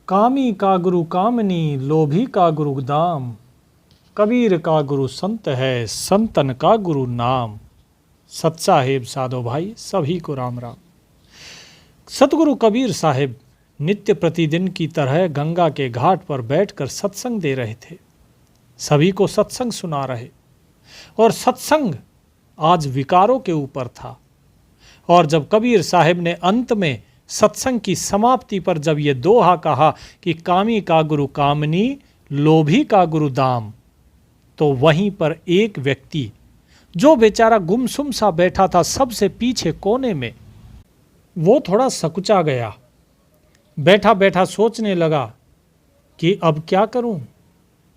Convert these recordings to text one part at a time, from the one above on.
कामी का गुरु कामनी, लोभी का गुरु दाम, कबीर का गुरु संत है, संतन का गुरु नाम। सत साहेब साधो भाई सभी को राम राम। सतगुरु कबीर साहेब नित्य प्रतिदिन की तरह गंगा के घाट पर बैठकर सत्संग दे रहे थे। सभी को सत्संग सुना रहे और सत्संग आज विकारों के ऊपर था। और जब कबीर साहेब ने अंत में सत्संग की समाप्ति पर जब ये दोहा कहा कि कामी का गुरु कामनी, लोभी का गुरु दाम, तो वहीं पर एक व्यक्ति जो बेचारा गुमसुम सा बैठा था सबसे पीछे कोने में, वो थोड़ा सकुचा गया। बैठा बैठा सोचने लगा कि अब क्या करूं,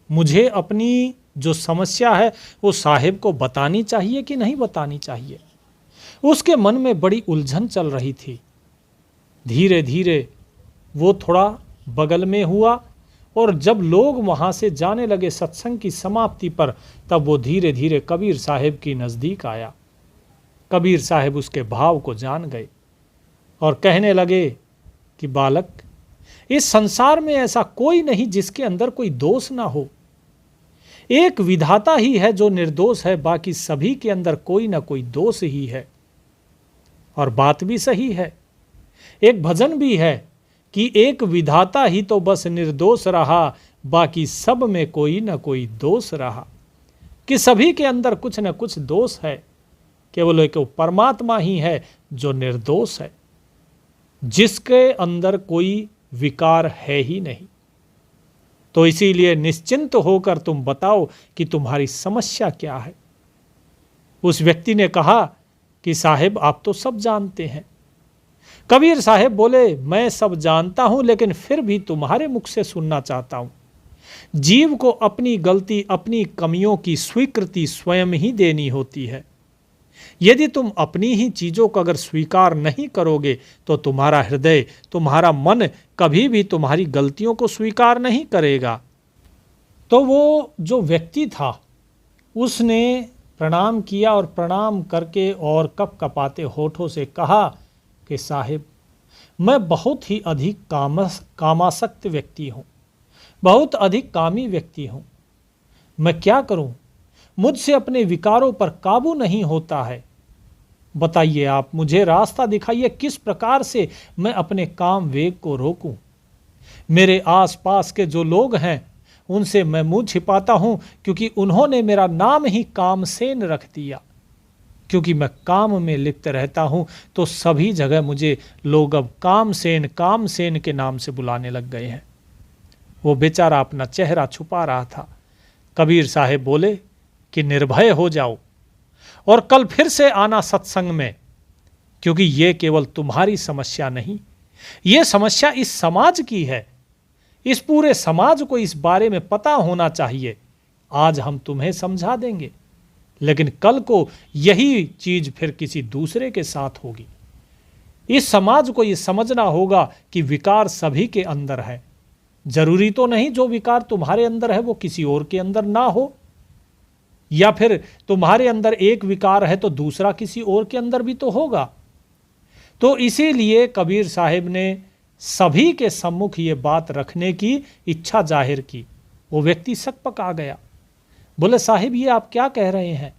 मुझे अपनी जो समस्या है वो साहेब को बतानी चाहिए कि नहीं बतानी चाहिए। उसके मन में बड़ी उलझन चल रही थी। धीरे धीरे वो थोड़ा बगल में हुआ और जब लोग वहाँ से जाने लगे सत्संग की समाप्ति पर, तब वो धीरे धीरे कबीर साहेब की नज़दीक आया। कबीर साहेब उसके भाव को जान गए और कहने लगे कि बालक, इस संसार में ऐसा कोई नहीं जिसके अंदर कोई दोष ना हो। एक विधाता ही है जो निर्दोष है, बाकी सभी के अंदर कोई ना कोई दोष ही है। और बात भी सही है। एक भजन भी है कि एक विधाता ही तो बस निर्दोष रहा, बाकी सब में कोई ना कोई दोष रहा। कि सभी के अंदर कुछ न कुछ दोष है, केवल एक परमात्मा ही है जो निर्दोष है, जिसके अंदर कोई विकार है ही नहीं। तो इसीलिए निश्चिंत होकर तुम बताओ कि तुम्हारी समस्या क्या है। उस व्यक्ति ने कहा कि साहेब आप तो सब जानते हैं। कबीर साहेब बोले, मैं सब जानता हूं, लेकिन फिर भी तुम्हारे मुख से सुनना चाहता हूं। जीव को अपनी गलती, अपनी कमियों की स्वीकृति स्वयं ही देनी होती है। यदि तुम अपनी ही चीजों को अगर स्वीकार नहीं करोगे तो तुम्हारा हृदय, तुम्हारा मन कभी भी तुम्हारी गलतियों को स्वीकार नहीं करेगा। तो वो जो व्यक्ति था उसने प्रणाम किया और प्रणाम करके और कपकपाते होठों से कहा कि साहिब, मैं बहुत ही अधिक कामासक्त व्यक्ति हूँ, बहुत अधिक कामी व्यक्ति हूँ। मैं क्या करूँ, मुझसे अपने विकारों पर काबू नहीं होता है। बताइए, आप मुझे रास्ता दिखाइए, किस प्रकार से मैं अपने काम वेग को रोकूं। मेरे आसपास के जो लोग हैं उनसे मैं मुंह छिपाता हूं, क्योंकि उन्होंने मेरा नाम ही कामसेन रख दिया। क्योंकि मैं काम में लिप्त रहता हूं तो सभी जगह मुझे लोग अब कामसेन कामसेन के नाम से बुलाने लग गए हैं। वो बेचारा अपना चेहरा छुपा रहा था। कबीर साहेब बोले कि निर्भय हो जाओ और कल फिर से आना सत्संग में, क्योंकि ये केवल तुम्हारी समस्या नहीं, ये समस्या इस समाज की है। इस पूरे समाज को इस बारे में पता होना चाहिए। आज हम तुम्हें समझा देंगे, लेकिन कल को यही चीज फिर किसी दूसरे के साथ होगी। इस समाज को ये समझना होगा कि विकार सभी के अंदर है। जरूरी तो नहीं जो विकार तुम्हारे अंदर है वो किसी और के अंदर ना हो, या फिर तुम्हारे अंदर एक विकार है तो दूसरा किसी और के अंदर भी तो होगा। तो इसीलिए कबीर साहिब ने सभी के सम्मुख ये बात रखने की इच्छा जाहिर की। वो व्यक्ति सकपक आ गया। बोले, साहिब ये आप क्या कह रहे हैं,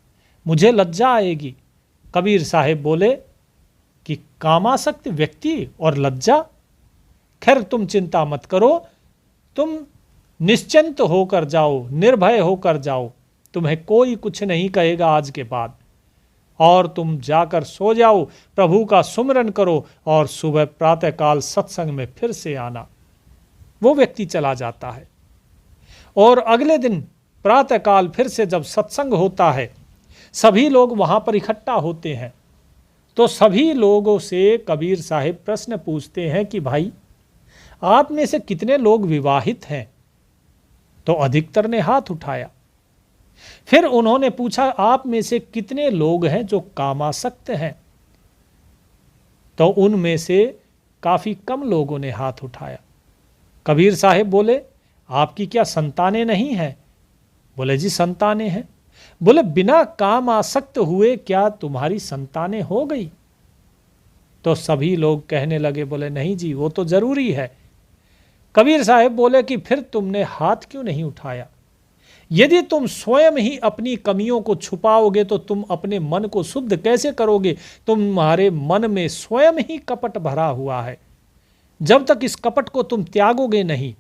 मुझे लज्जा आएगी। कबीर साहिब बोले कि कामासक्त व्यक्ति और लज्जा, खैर तुम चिंता मत करो, तुम निश्चिंत होकर जाओ, निर्भय होकर जाओ, तुम्हें कोई कुछ नहीं कहेगा आज के बाद। और तुम जाकर सो जाओ, प्रभु का सुमिरन करो और सुबह प्रातःकाल सत्संग में फिर से आना। वो व्यक्ति चला जाता है और अगले दिन प्रातःकाल फिर से जब सत्संग होता है, सभी लोग वहां पर इकट्ठा होते हैं। तो सभी लोगों से कबीर साहिब प्रश्न पूछते हैं कि भाई, आप में से कितने लोग विवाहित हैं? तो अधिकतर ने हाथ उठाया। फिर उन्होंने पूछा, आप में से कितने लोग हैं जो कामासक्त हैं? तो उनमें से काफी कम लोगों ने हाथ उठाया। कबीर साहिब बोले, आपकी क्या संतानें नहीं हैं? बोले, जी संतानें हैं। बोले, बिना काम आसक्त हुए क्या तुम्हारी संतानें हो गई? तो सभी लोग कहने लगे, बोले नहीं जी वो तो जरूरी है। कबीर साहब बोले कि फिर तुमने हाथ क्यों नहीं उठाया? यदि तुम स्वयं ही अपनी कमियों को छुपाओगे तो तुम अपने मन को शुद्ध कैसे करोगे? तुम्हारे मन में स्वयं ही कपट भरा हुआ है। जब तक इस कपट को तुम त्यागोगे नहीं,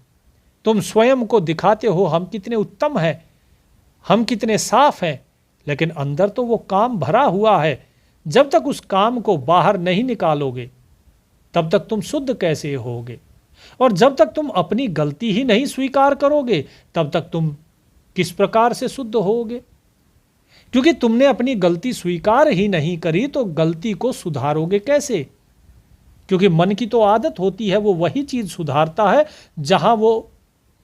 तुम स्वयं को दिखाते हो हम कितने उत्तम हैं, हम कितने साफ हैं, लेकिन अंदर तो वो काम भरा हुआ है। जब तक उस काम को बाहर नहीं निकालोगे तब तक तुम शुद्ध कैसे होगे? और जब तक तुम अपनी गलती ही नहीं स्वीकार करोगे तब तक तुम किस प्रकार से शुद्ध होगे? क्योंकि तुमने अपनी गलती स्वीकार ही नहीं करी तो गलती को सुधारोगे कैसे? क्योंकि मन की तो आदत होती है, वो वही चीज सुधारता है जहां वो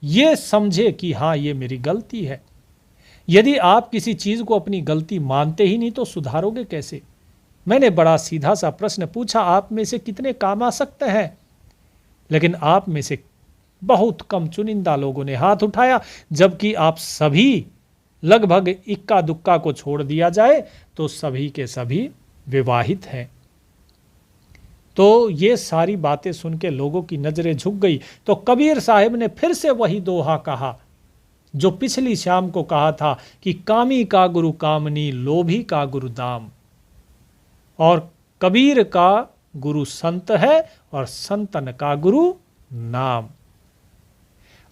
ये समझे कि हाँ ये मेरी गलती है। यदि आप किसी चीज को अपनी गलती मानते ही नहीं तो सुधारोगे कैसे? मैंने बड़ा सीधा सा प्रश्न पूछा, आप में से कितने काम आ सकते हैं? लेकिन आप में से बहुत कम चुनिंदा लोगों ने हाथ उठाया, जबकि आप सभी लगभग इक्का दुक्का को छोड़ दिया जाए तो सभी के सभी विवाहित हैं। तो ये सारी बातें सुन के लोगों की नजरें झुक गई। तो कबीर साहब ने फिर से वही दोहा कहा जो पिछली शाम को कहा था कि कामी का गुरु कामनी, लोभी का गुरु दाम, और कबीर का गुरु संत है और संतन का गुरु नाम।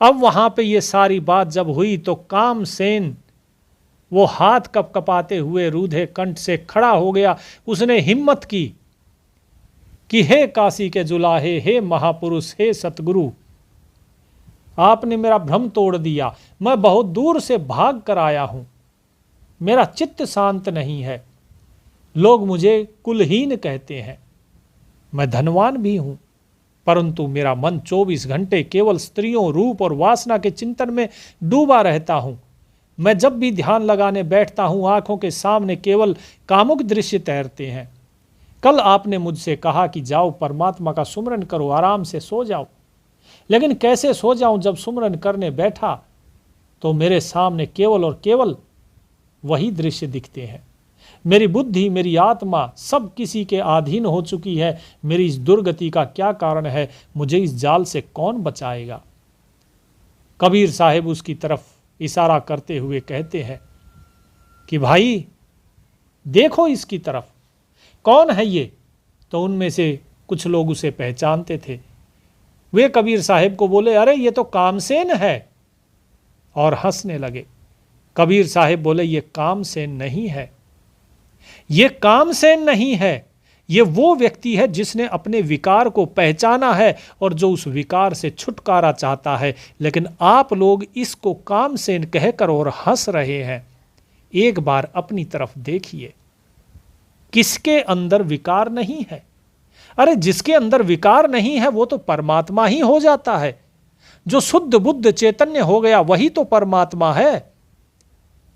अब वहां पे ये सारी बात जब हुई तो कामसेन वो हाथ कपकपाते हुए रूधे कंठ से खड़ा हो गया। उसने हिम्मत की कि हे काशी के जुलाहे, हे महापुरुष, हे सतगुरु, आपने मेरा भ्रम तोड़ दिया। मैं बहुत दूर से भाग कर आया हूं, मेरा चित्त शांत नहीं है। लोग मुझे कुलहीन कहते हैं, मैं धनवान भी हूं, परंतु मेरा मन 24 घंटे केवल स्त्रियों, रूप और वासना के चिंतन में डूबा रहता हूं। मैं जब भी ध्यान लगाने बैठता हूं आंखों के सामने केवल कामुक दृश्य तैरते हैं। कल आपने मुझसे कहा कि जाओ परमात्मा का सुमरन करो, आराम से सो जाओ, लेकिन कैसे सो जाऊं? जब सुमरन करने बैठा तो मेरे सामने केवल और केवल वही दृश्य दिखते हैं। मेरी बुद्धि, मेरी आत्मा सब किसी के अधीन हो चुकी है। मेरी इस दुर्गति का क्या कारण है? मुझे इस जाल से कौन बचाएगा? कबीर साहब उसकी तरफ इशारा करते हुए कहते हैं कि भाई देखो इसकी तरफ, कौन है ये? तो उनमें से कुछ लोग उसे पहचानते थे। वे कबीर साहब को बोले, अरे ये तो कामसेन है, और हंसने लगे। कबीर साहब बोले, ये कामसेन नहीं है, ये कामसेन नहीं है, ये वो व्यक्ति है जिसने अपने विकार को पहचाना है और जो उस विकार से छुटकारा चाहता है। लेकिन आप लोग इसको कामसेन कहकर और हंस रहे हैं। एक बार अपनी तरफ देखिए, किसके अंदर विकार नहीं है? अरे जिसके अंदर विकार नहीं है वो तो परमात्मा ही हो जाता है। जो शुद्ध बुद्ध चैतन्य हो गया वही तो परमात्मा है।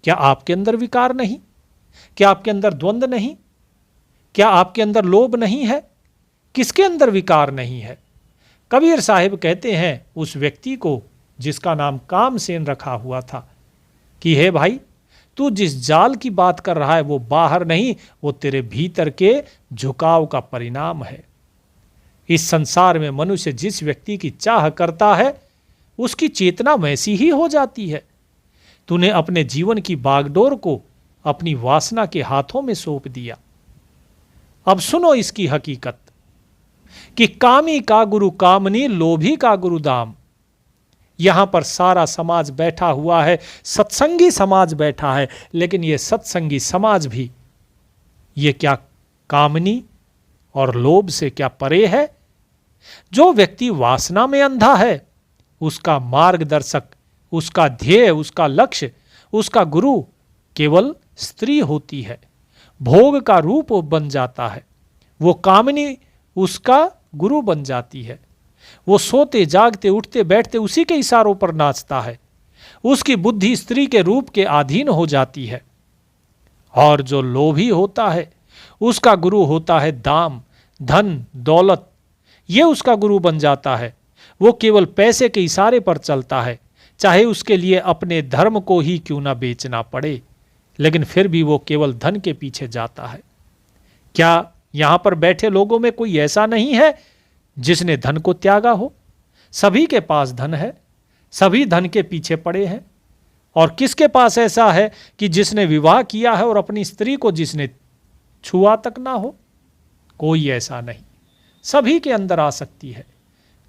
क्या आपके अंदर विकार नहीं? क्या आपके अंदर द्वंद्व नहीं? क्या आपके अंदर लोभ नहीं है? किसके अंदर विकार नहीं है? कबीर साहब कहते हैं उस व्यक्ति को जिसका नाम कामसेन रखा हुआ था कि हे भाई, तू जिस जाल की बात कर रहा है वो बाहर नहीं, वो तेरे भीतर के झुकाव का परिणाम है। इस संसार में मनुष्य जिस व्यक्ति की चाह करता है उसकी चेतना वैसी ही हो जाती है। तूने अपने जीवन की बागडोर को अपनी वासना के हाथों में सौंप दिया। अब सुनो इसकी हकीकत कि कामी का गुरु कामनी, लोभी का गुरु दाम। यहां पर सारा समाज बैठा हुआ है, सत्संगी समाज बैठा है, लेकिन यह सत्संगी समाज भी ये क्या कामनी और लोभ से क्या परे है? जो व्यक्ति वासना में अंधा है उसका मार्गदर्शक, उसका ध्येय, उसका लक्ष्य, उसका गुरु केवल स्त्री होती है, भोग का रूप बन जाता है। वो कामनी उसका गुरु बन जाती है। वो सोते जागते उठते बैठते उसी के इशारों पर नाचता है। उसकी बुद्धि स्त्री के रूप के अधीन हो जाती है। और जो लोभी होता है उसका गुरु होता है दाम, धन, दौलत। ये उसका गुरु बन जाता है। वो केवल पैसे के इशारे पर चलता है, चाहे उसके लिए अपने धर्म को ही क्यों ना बेचना पड़े, लेकिन फिर भी वो केवल धन के पीछे जाता है। क्या यहां पर बैठे लोगों में कोई ऐसा नहीं है जिसने धन को त्यागा हो? सभी के पास धन है, सभी धन के पीछे पड़े हैं, और किसके पास ऐसा है कि जिसने विवाह किया है और अपनी स्त्री को जिसने छुआ तक ना हो? कोई ऐसा नहीं। सभी के अंदर आसक्ति है।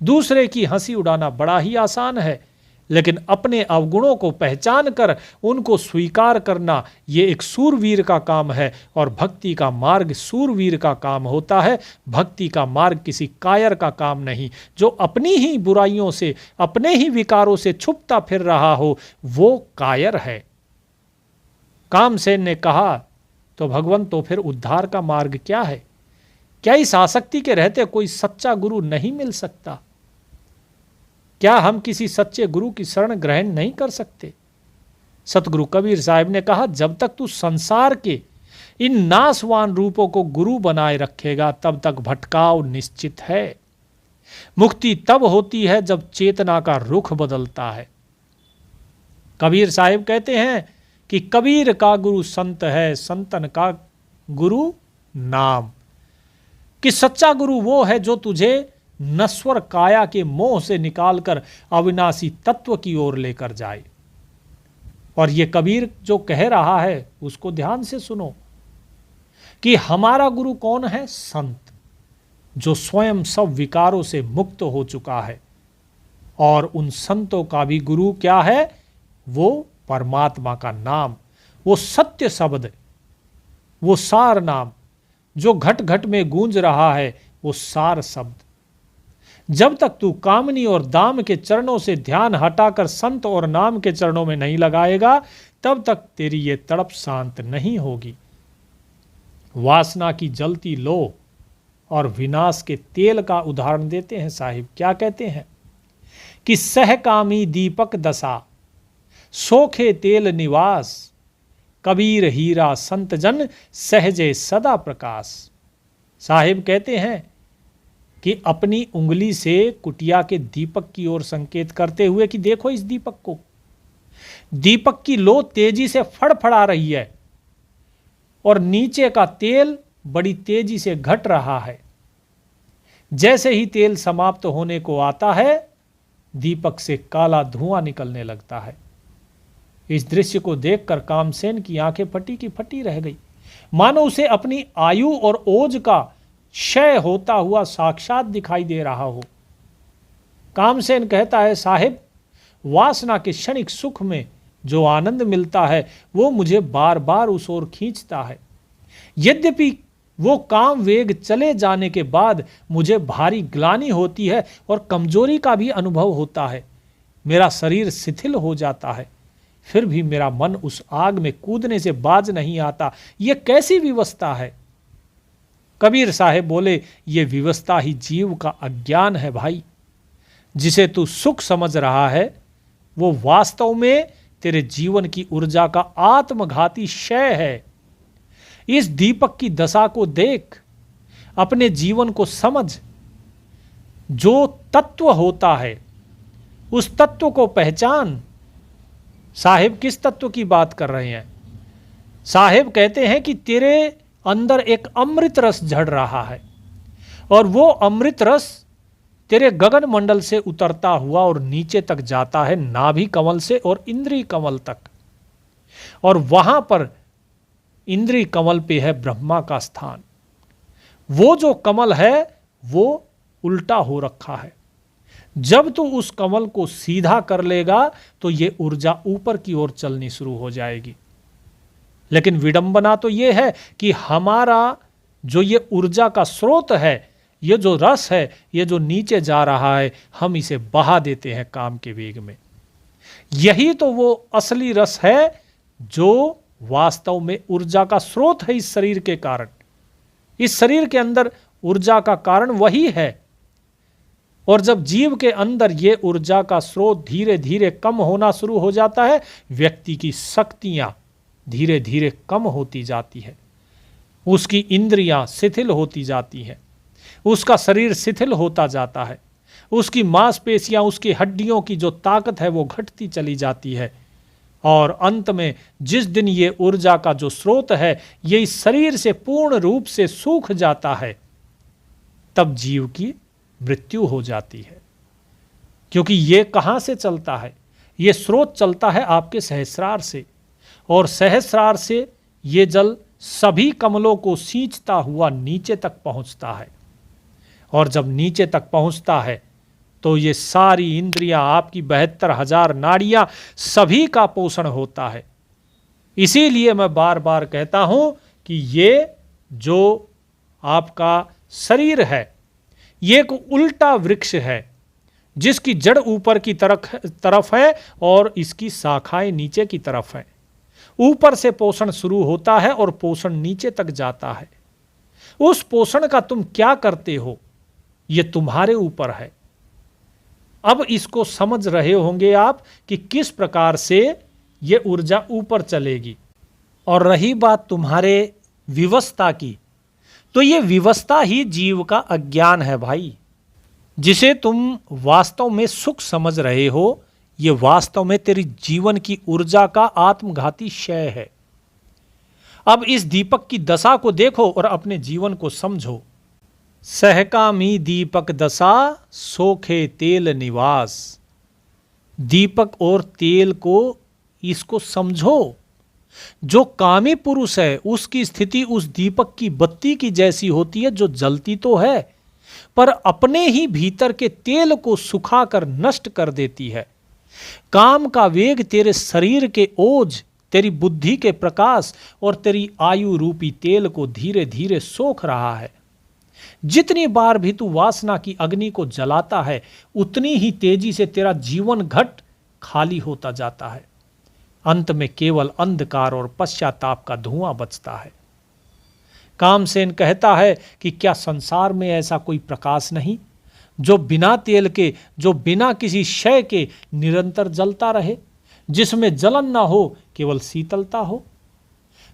दूसरे की हंसी उड़ाना बड़ा ही आसान है, लेकिन अपने अवगुणों को पहचान कर उनको स्वीकार करना ये एक सूरवीर का काम है। और भक्ति का मार्ग सूरवीर का काम होता है। भक्ति का मार्ग किसी कायर का काम नहीं। जो अपनी ही बुराइयों से, अपने ही विकारों से छुपता फिर रहा हो, वो कायर है। कामसेन ने कहा, तो भगवान, तो फिर उद्धार का मार्ग क्या है? क्या इस आसक्ति के रहते कोई सच्चा गुरु नहीं मिल सकता? क्या हम किसी सच्चे गुरु की शरण ग्रहण नहीं कर सकते? सतगुरु कबीर साहब ने कहा, जब तक तू संसार के इन नाशवान रूपों को गुरु बनाए रखेगा, तब तक भटकाव निश्चित है। मुक्ति तब होती है जब चेतना का रुख बदलता है। कबीर साहब कहते हैं कि कबीर का गुरु संत है, संतन का गुरु नाम। कि सच्चा गुरु वो है जो तुझे नश्वर काया के मोह से निकालकर अविनाशी तत्व की ओर लेकर जाए। और ये कबीर जो कह रहा है उसको ध्यान से सुनो कि हमारा गुरु कौन है? संत, जो स्वयं सब विकारों से मुक्त हो चुका है। और उन संतों का भी गुरु क्या है? वो परमात्मा का नाम, वो सत्य शब्द, वो सार नाम जो घट घट में गूंज रहा है, वो सार शब्द। जब तक तू कामनी और दाम के चरणों से ध्यान हटाकर संत और नाम के चरणों में नहीं लगाएगा, तब तक तेरी ये तड़प शांत नहीं होगी। वासना की जलती लो और विनाश के तेल का उदाहरण देते हैं साहिब। क्या कहते हैं कि सहकामी दीपक दशा, सोखे तेल निवास, कबीर हीरा संत जन सहजे सदा प्रकाश। साहिब कहते हैं कि अपनी उंगली से कुटिया के दीपक की ओर संकेत करते हुए कि देखो इस दीपक को, दीपक की लो तेजी से फड़फड़ा रही है और नीचे का तेल बड़ी तेजी से घट रहा है। जैसे ही तेल समाप्त होने को आता है, दीपक से काला धुआं निकलने लगता है। इस दृश्य को देखकर कामसेन की आंखें फटी की फटी रह गई, मानो उसे अपनी आयु और ओज का क्षय होता हुआ साक्षात दिखाई दे रहा हो। कामसेन कहता है, साहिब, वासना के क्षणिक सुख में जो आनंद मिलता है वो मुझे बार बार उस ओर खींचता है। यद्यपि वो काम वेग चले जाने के बाद मुझे भारी ग्लानि होती है और कमजोरी का भी अनुभव होता है। मेरा शरीर शिथिल हो जाता है, फिर भी मेरा मन उस आग में कूदने से बाज नहीं आता। ये कैसी विवशता है? कबीर साहब बोले, ये विवशता ही जीव का अज्ञान है भाई। जिसे तू सुख समझ रहा है वो वास्तव में तेरे जीवन की ऊर्जा का आत्मघाती क्षय है। इस दीपक की दशा को देख, अपने जीवन को समझ। जो तत्व होता है उस तत्व को पहचान। साहिब किस तत्व की बात कर रहे हैं? साहिब कहते हैं कि तेरे अंदर एक अमृत रस झड़ रहा है और वो अमृत रस तेरे गगन मंडल से उतरता हुआ और नीचे तक जाता है, नाभि कमल से और इंद्रिय कमल तक। और वहां पर इंद्रिय कमल पे है ब्रह्मा का स्थान। वो जो कमल है वो उल्टा हो रखा है। जब तू उस कमल को सीधा कर लेगा तो ये ऊर्जा ऊपर की ओर चलनी शुरू हो जाएगी। लेकिन विडंबना तो ये है कि हमारा जो ये ऊर्जा का स्रोत है, ये जो रस है, ये जो नीचे जा रहा है, हम इसे बहा देते हैं काम के वेग में। यही तो वो असली रस है जो वास्तव में ऊर्जा का स्रोत है इस शरीर के कारण। इस शरीर के अंदर ऊर्जा का कारण वही है। और जब जीव के अंदर ये ऊर्जा का स्रोत धीरे धीरे कम होना शुरू हो जाता है, व्यक्ति की शक्तियां धीरे धीरे कम होती जाती है, उसकी इंद्रियां शिथिल होती जाती हैं, उसका शरीर शिथिल होता जाता है, उसकी मांसपेशियां, उसकी हड्डियों की जो ताकत है वो घटती चली जाती है। और अंत में जिस दिन ये ऊर्जा का जो स्रोत है ये इस शरीर से पूर्ण रूप से सूख जाता है, तब जीव की मृत्यु हो जाती है। क्योंकि ये कहाँ से चलता है? ये स्रोत चलता है आपके सहस्रार से, और सहस्रार से ये जल सभी कमलों को सींचता हुआ नीचे तक पहुंचता है। और जब नीचे तक पहुंचता है तो ये सारी इंद्रियां, आपकी 72,000 नाड़ियां, सभी का पोषण होता है। इसीलिए मैं बार बार कहता हूं कि ये जो आपका शरीर है, ये एक उल्टा वृक्ष है जिसकी जड़ ऊपर की तरफ है और इसकी शाखाएं नीचे की तरफ है। ऊपर से पोषण शुरू होता है और पोषण नीचे तक जाता है। उस पोषण का तुम क्या करते हो, ये तुम्हारे ऊपर है। अब इसको समझ रहे होंगे आप कि किस प्रकार से ये ऊर्जा ऊपर चलेगी। और रही बात तुम्हारे विवशता की, तो ये विवशता ही जीव का अज्ञान है भाई। जिसे तुम वास्तव में सुख समझ रहे हो, ये वास्तव में तेरी जीवन की ऊर्जा का आत्मघाती क्षय है। अब इस दीपक की दशा को देखो और अपने जीवन को समझो। सहकामी दीपक दशा, सोखे तेल निवास। दीपक और तेल को, इसको समझो। जो कामी पुरुष है उसकी स्थिति उस दीपक की बत्ती की जैसी होती है, जो जलती तो है पर अपने ही भीतर के तेल को सुखाकर नष्ट कर देती है। काम का वेग तेरे शरीर के ओज, तेरी बुद्धि के प्रकाश और तेरी आयु रूपी तेल को धीरे धीरे सोख रहा है। जितनी बार भी तू वासना की अग्नि को जलाता है, उतनी ही तेजी से तेरा जीवन घट खाली होता जाता है। अंत में केवल अंधकार और पश्चाताप का धुआं बचता है। कामसेन कहता है कि क्या संसार में ऐसा कोई प्रकाश नहीं जो बिना तेल के, जो बिना किसी क्षय के निरंतर जलता रहे, जिसमें जलन ना हो, केवल शीतलता हो।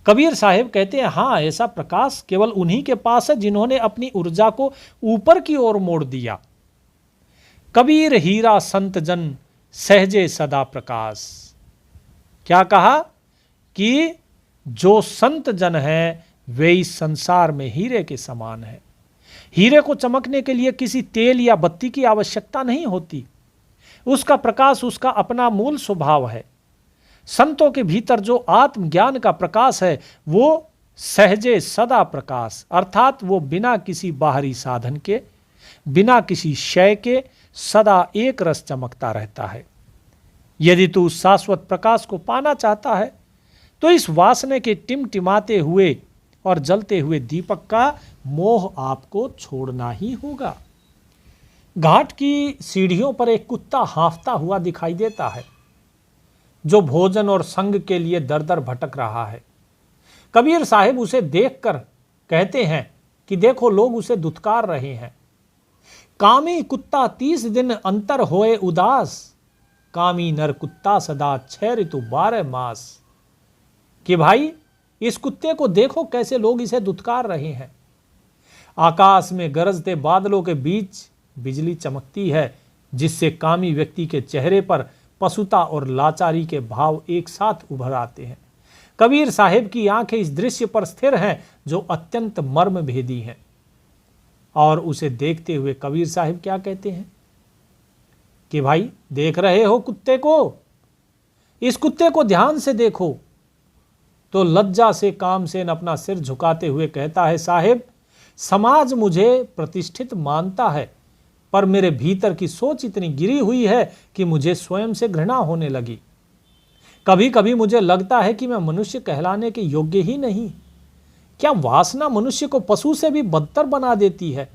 कबीर साहिब कहते हैं, हाँ, ऐसा प्रकाश केवल उन्हीं के पास है जिन्होंने अपनी ऊर्जा को ऊपर की ओर मोड़ दिया। कबीर हीरा संत जन सहजे सदा प्रकाश। क्या कहा कि जो संत जन है वे इस संसार में हीरे के समान है। हीरे को चमकने के लिए किसी तेल या बत्ती की आवश्यकता नहीं होती। उसका प्रकाश उसका अपना मूल स्वभाव है। संतों के भीतर जो आत्मज्ञान का प्रकाश है वो सहजे सदा प्रकाश, अर्थात वो बिना किसी बाहरी साधन के, बिना किसी क्षय के सदा एक रस चमकता रहता है। यदि तू उस शाश्वत प्रकाश को पाना चाहता है तो इस वासने के टिमटिमाते हुए और जलते हुए दीपक का मोह आपको छोड़ना ही होगा। घाट की सीढ़ियों पर एक कुत्ता हांफता हुआ दिखाई देता है, जो भोजन और संग के लिए दर दर भटक रहा है। कबीर साहिब उसे देखकर कहते हैं कि देखो, लोग उसे दुत्कार रहे हैं। कामी कुत्ता 30 दिन अंतर होए उदास, कामी नर कुत्ता सदा 6 ऋतु 12 मास। कि भाई, इस कुत्ते को देखो कैसे लोग इसे दुत्कार रहे हैं। आकाश में गरजते बादलों के बीच बिजली चमकती है, जिससे कामी व्यक्ति के चेहरे पर पशुता और लाचारी के भाव एक साथ उभर आते हैं। कबीर साहिब की आंखें इस दृश्य पर स्थिर हैं जो अत्यंत मर्म भेदी हैं। और उसे देखते हुए कबीर साहिब क्या कहते हैं कि भाई, देख रहे हो कुत्ते को? इस कुत्ते को ध्यान से देखो। तो लज्जा से कामसेन अपना सिर झुकाते हुए कहता है, साहिब, समाज मुझे प्रतिष्ठित मानता है, पर मेरे भीतर की सोच इतनी गिरी हुई है कि मुझे स्वयं से घृणा होने लगी। कभी कभी मुझे लगता है कि मैं मनुष्य कहलाने के योग्य ही नहीं। क्या वासना मनुष्य को पशु से भी बदतर बना देती है?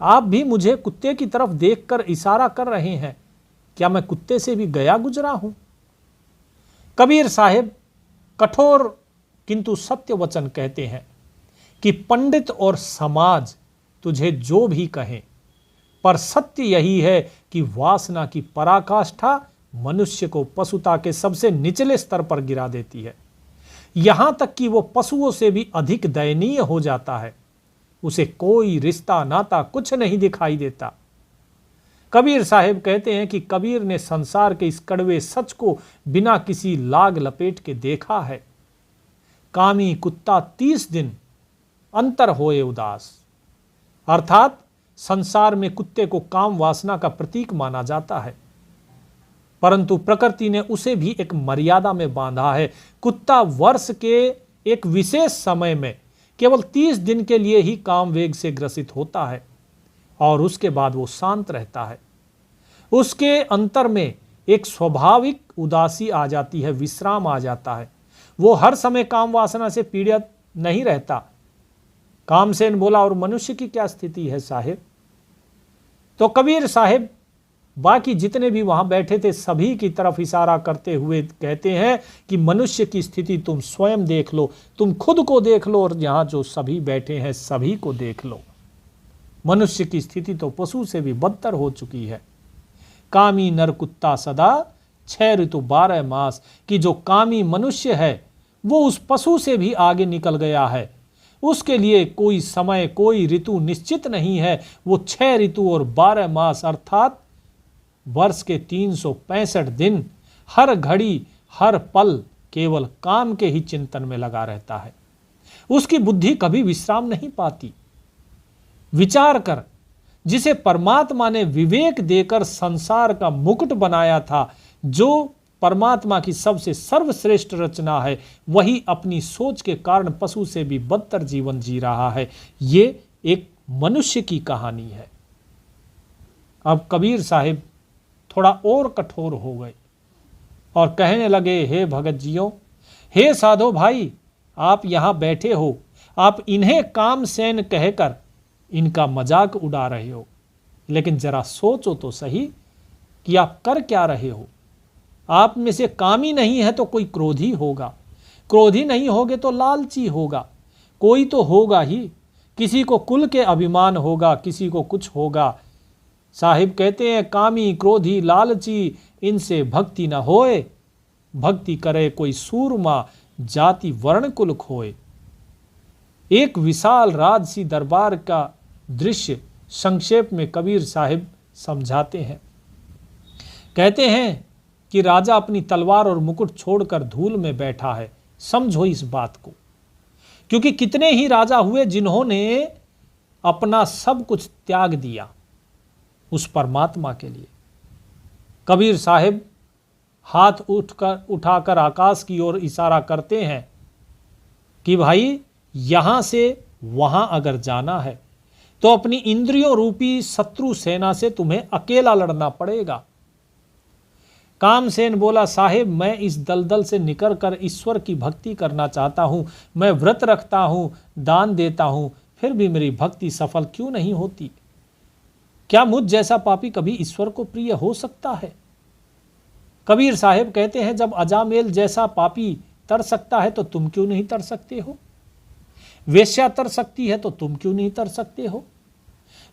आप भी मुझे कुत्ते की तरफ देखकर इशारा कर रहे हैं। क्या मैं कुत्ते से भी गया गुजरा हूं? कबीर साहिब कठोर किंतु सत्य वचन कहते हैं कि पंडित और समाज तुझे जो भी कहें, पर सत्य यही है कि वासना की पराकाष्ठा मनुष्य को पशुता के सबसे निचले स्तर पर गिरा देती है। यहां तक कि वो पशुओं से भी अधिक दयनीय हो जाता है। उसे कोई रिश्ता नाता कुछ नहीं दिखाई देता। कबीर साहिब कहते हैं कि कबीर ने संसार के इस कड़वे सच को बिना किसी लाग लपेट के देखा है। कामी कुत्ता 30 दिन अंतर होए उदास, अर्थात संसार में कुत्ते को काम वासना का प्रतीक माना जाता है, परंतु प्रकृति ने उसे भी एक मर्यादा में बांधा है। कुत्ता वर्ष के एक विशेष समय में केवल 30 दिन के लिए ही काम वेग से ग्रसित होता है और उसके बाद वो शांत रहता है। उसके अंतर में एक स्वाभाविक उदासी आ जाती है, विश्राम आ जाता है। वो हर समय काम वासना से पीड़ित नहीं रहता। कामसेन बोला, और मनुष्य की क्या स्थिति है साहिब? तो कबीर साहिब बाकी जितने भी वहां बैठे थे सभी की तरफ इशारा करते हुए कहते हैं कि मनुष्य की स्थिति तुम स्वयं देख लो, तुम खुद को देख लो और यहां जो सभी बैठे हैं सभी को देख लो। मनुष्य की स्थिति तो पशु से भी बदतर हो चुकी है। कामी नर कुत्ता सदा 6 ऋतु 12 मास कि जो कामी मनुष्य है वो उस पशु से भी आगे निकल गया है। उसके लिए कोई समय कोई ऋतु निश्चित नहीं है। वो 6 ऋतु और 12 मास अर्थात वर्ष के 365 दिन हर घड़ी हर पल केवल काम के ही चिंतन में लगा रहता है। उसकी बुद्धि कभी विश्राम नहीं पाती। विचार कर, जिसे परमात्मा ने विवेक देकर संसार का मुकुट बनाया था, जो परमात्मा की सबसे सर्वश्रेष्ठ रचना है, वही अपनी सोच के कारण पशु से भी बदतर जीवन जी रहा है। ये एक मनुष्य की कहानी है। अब कबीर साहिब थोड़ा और कठोर हो गए और कहने लगे, हे भगत जियों, हे साधो भाई, आप यहां बैठे हो, आप इन्हें कामसेन कहकर इनका मजाक उड़ा रहे हो, लेकिन जरा सोचो तो सही कि आप कर क्या रहे हो। आप में से कामी नहीं है तो कोई क्रोधी होगा, क्रोधी नहीं होगे तो लालची होगा, कोई तो होगा ही। किसी को कुल के अभिमान होगा, किसी को कुछ होगा। साहिब कहते हैं, कामी क्रोधी लालची इनसे भक्ति न होए, भक्ति करे कोई सूरमा जाति वर्ण कुल खोए। एक विशाल राजसी दरबार का दृश्य संक्षेप में कबीर साहिब समझाते हैं। कहते हैं कि राजा अपनी तलवार और मुकुट छोड़कर धूल में बैठा है। समझो इस बात को, क्योंकि कितने ही राजा हुए जिन्होंने अपना सब कुछ त्याग दिया उस परमात्मा के लिए। कबीर साहिब हाथ उठाकर आकाश की ओर इशारा करते हैं कि भाई यहां से वहां अगर जाना है तो अपनी इंद्रियों रूपी शत्रु सेना से तुम्हें अकेला लड़ना पड़ेगा। कामसेन बोला, साहिब मैं इस दलदल से निकलकर ईश्वर की भक्ति करना चाहता हूं। मैं व्रत रखता हूं, दान देता हूं, फिर भी मेरी भक्ति सफल क्यों नहीं होती? क्या मुझ जैसा पापी कभी ईश्वर को प्रिय हो सकता है? कबीर साहिब कहते हैं, जब अजामेल जैसा पापी तर सकता है तो तुम क्यों नहीं तर सकते हो? वेश्या तर सकती है तो तुम क्यों नहीं तर सकते हो?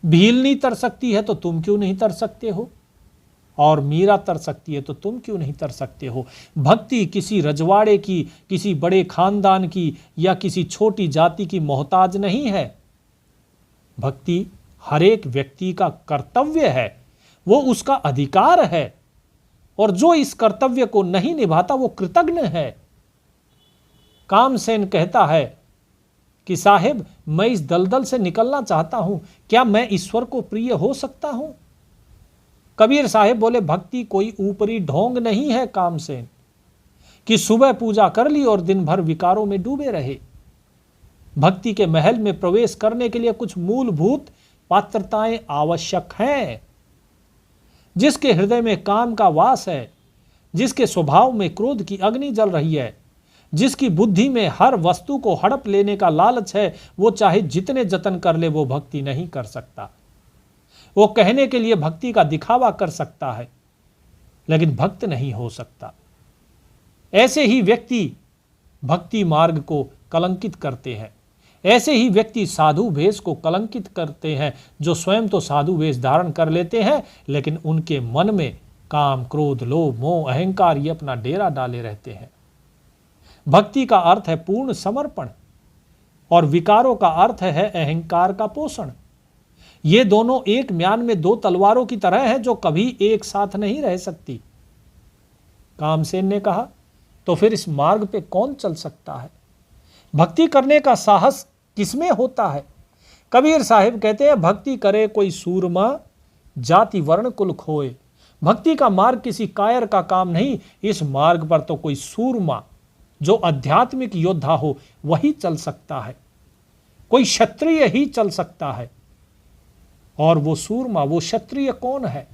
भीलनी तर सकती है तो तुम क्यों नहीं तर सकते हो? और मीरा तर सकती है तो तुम क्यों नहीं तर सकते हो? भक्ति किसी रजवाड़े की, किसी बड़े खानदान की या किसी छोटी जाति की मोहताज नहीं है। भक्ति हर एक व्यक्ति का कर्तव्य है, वो उसका अधिकार है, और जो इस कर्तव्य को नहीं निभाता वो कृतघ्न है। कामसेन कहता है कि साहिब मैं इस दलदल से निकलना चाहता हूं, क्या मैं ईश्वर को प्रिय हो सकता हूं? कबीर साहिब बोले, भक्ति कोई ऊपरी ढोंग नहीं है कामसेन, कि सुबह पूजा कर ली और दिन भर विकारों में डूबे रहे। भक्ति के महल में प्रवेश करने के लिए कुछ मूलभूत पात्रताएं आवश्यक हैं। जिसके हृदय में काम का वास है, जिसके स्वभाव में क्रोध की अग्नि जल रही है, जिसकी बुद्धि में हर वस्तु को हड़प लेने का लालच है, वो चाहे जितने जतन कर ले वो भक्ति नहीं कर सकता। वो कहने के लिए भक्ति का दिखावा कर सकता है, लेकिन भक्त नहीं हो सकता। ऐसे ही व्यक्ति भक्ति मार्ग को कलंकित करते हैं। ऐसे ही व्यक्ति साधु वेश को कलंकित करते हैं, जो स्वयं तो साधु वेश धारण कर लेते हैं, लेकिन उनके मन में काम क्रोध लोभ मोह अहंकार ये अपना डेरा डाले रहते हैं। भक्ति का अर्थ है पूर्ण समर्पण, और विकारों का अर्थ है अहंकार का पोषण। ये दोनों एक म्यान में 2 तलवारों की तरह है जो कभी एक साथ नहीं रह सकती। कामसेन ने कहा, तो फिर इस मार्ग पे कौन चल सकता है? भक्ति करने का साहस किसमें होता है? कबीर साहिब कहते हैं, भक्ति करे कोई सूरमा, जाति वर्ण कुल खोए। भक्ति का मार्ग किसी कायर का काम नहीं, इस मार्ग पर तो कोई सूरमा जो आध्यात्मिक योद्धा हो वही चल सकता है, कोई क्षत्रिय ही चल सकता है। और वो सूरमा, वो क्षत्रिय कौन है?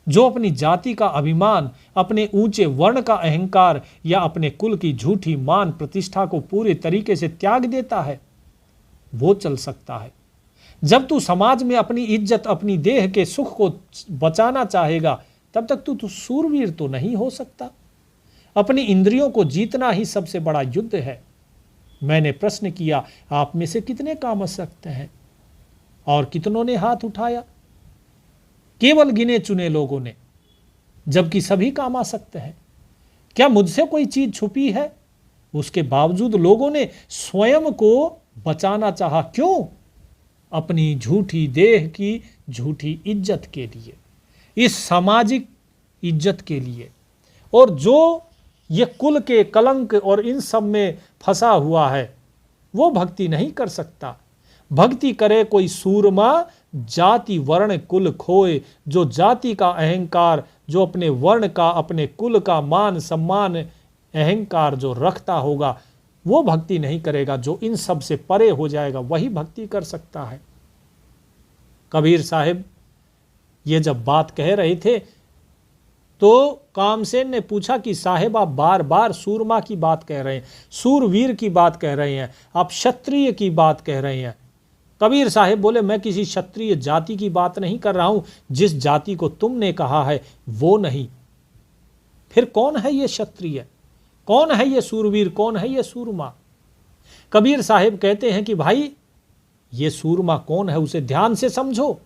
जो अपनी जाति का अभिमान, अपने ऊंचे वर्ण का अहंकार या अपने कुल की झूठी मान प्रतिष्ठा को पूरे तरीके से त्याग देता है, वो चल सकता है। जब तू समाज में अपनी इज्जत, अपनी देह के सुख को बचाना चाहेगा, तब तक तू सूरवीर तो नहीं हो सकता। अपनी इंद्रियों को जीतना ही सबसे बड़ा युद्ध है। मैंने प्रश्न किया, आप में से कितने काम सकते हैं? और कितनों ने हाथ उठाया? केवल गिने चुने लोगों ने, जबकि सभी काम आ सकते हैं। क्या मुझसे कोई चीज छुपी है? उसके बावजूद लोगों ने स्वयं को बचाना चाहा। क्यों? अपनी झूठी देह की झूठी इज्जत के लिए, इस सामाजिक इज्जत के लिए। और जो ये कुल के कलंक और इन सब में फंसा हुआ है, वो भक्ति नहीं कर सकता। भक्ति करे कोई सूरमा, जाति वर्ण कुल खोए। जो जाति का अहंकार, जो अपने वर्ण का, अपने कुल का मान सम्मान अहंकार जो रखता होगा, वो भक्ति नहीं करेगा। जो इन सब से परे हो जाएगा वही भक्ति कर सकता है। कबीर साहिब ये जब बात कह रहे थे तो कामसेन ने पूछा कि साहिब आप बार बार सूरमा की बात कह रहे हैं, सूरवीर की बात कह रहे हैं, आप क्षत्रिय की बात कह रहे हैं। कबीर साहिब बोले, मैं किसी क्षत्रिय जाति की बात नहीं कर रहा हूं, जिस जाति को तुमने कहा है वो नहीं। फिर कौन है ये क्षत्रिय? कौन है ये सूरवीर? कौन है ये सूरमा? कबीर साहिब कहते हैं कि भाई ये सूरमा कौन है उसे ध्यान से समझो।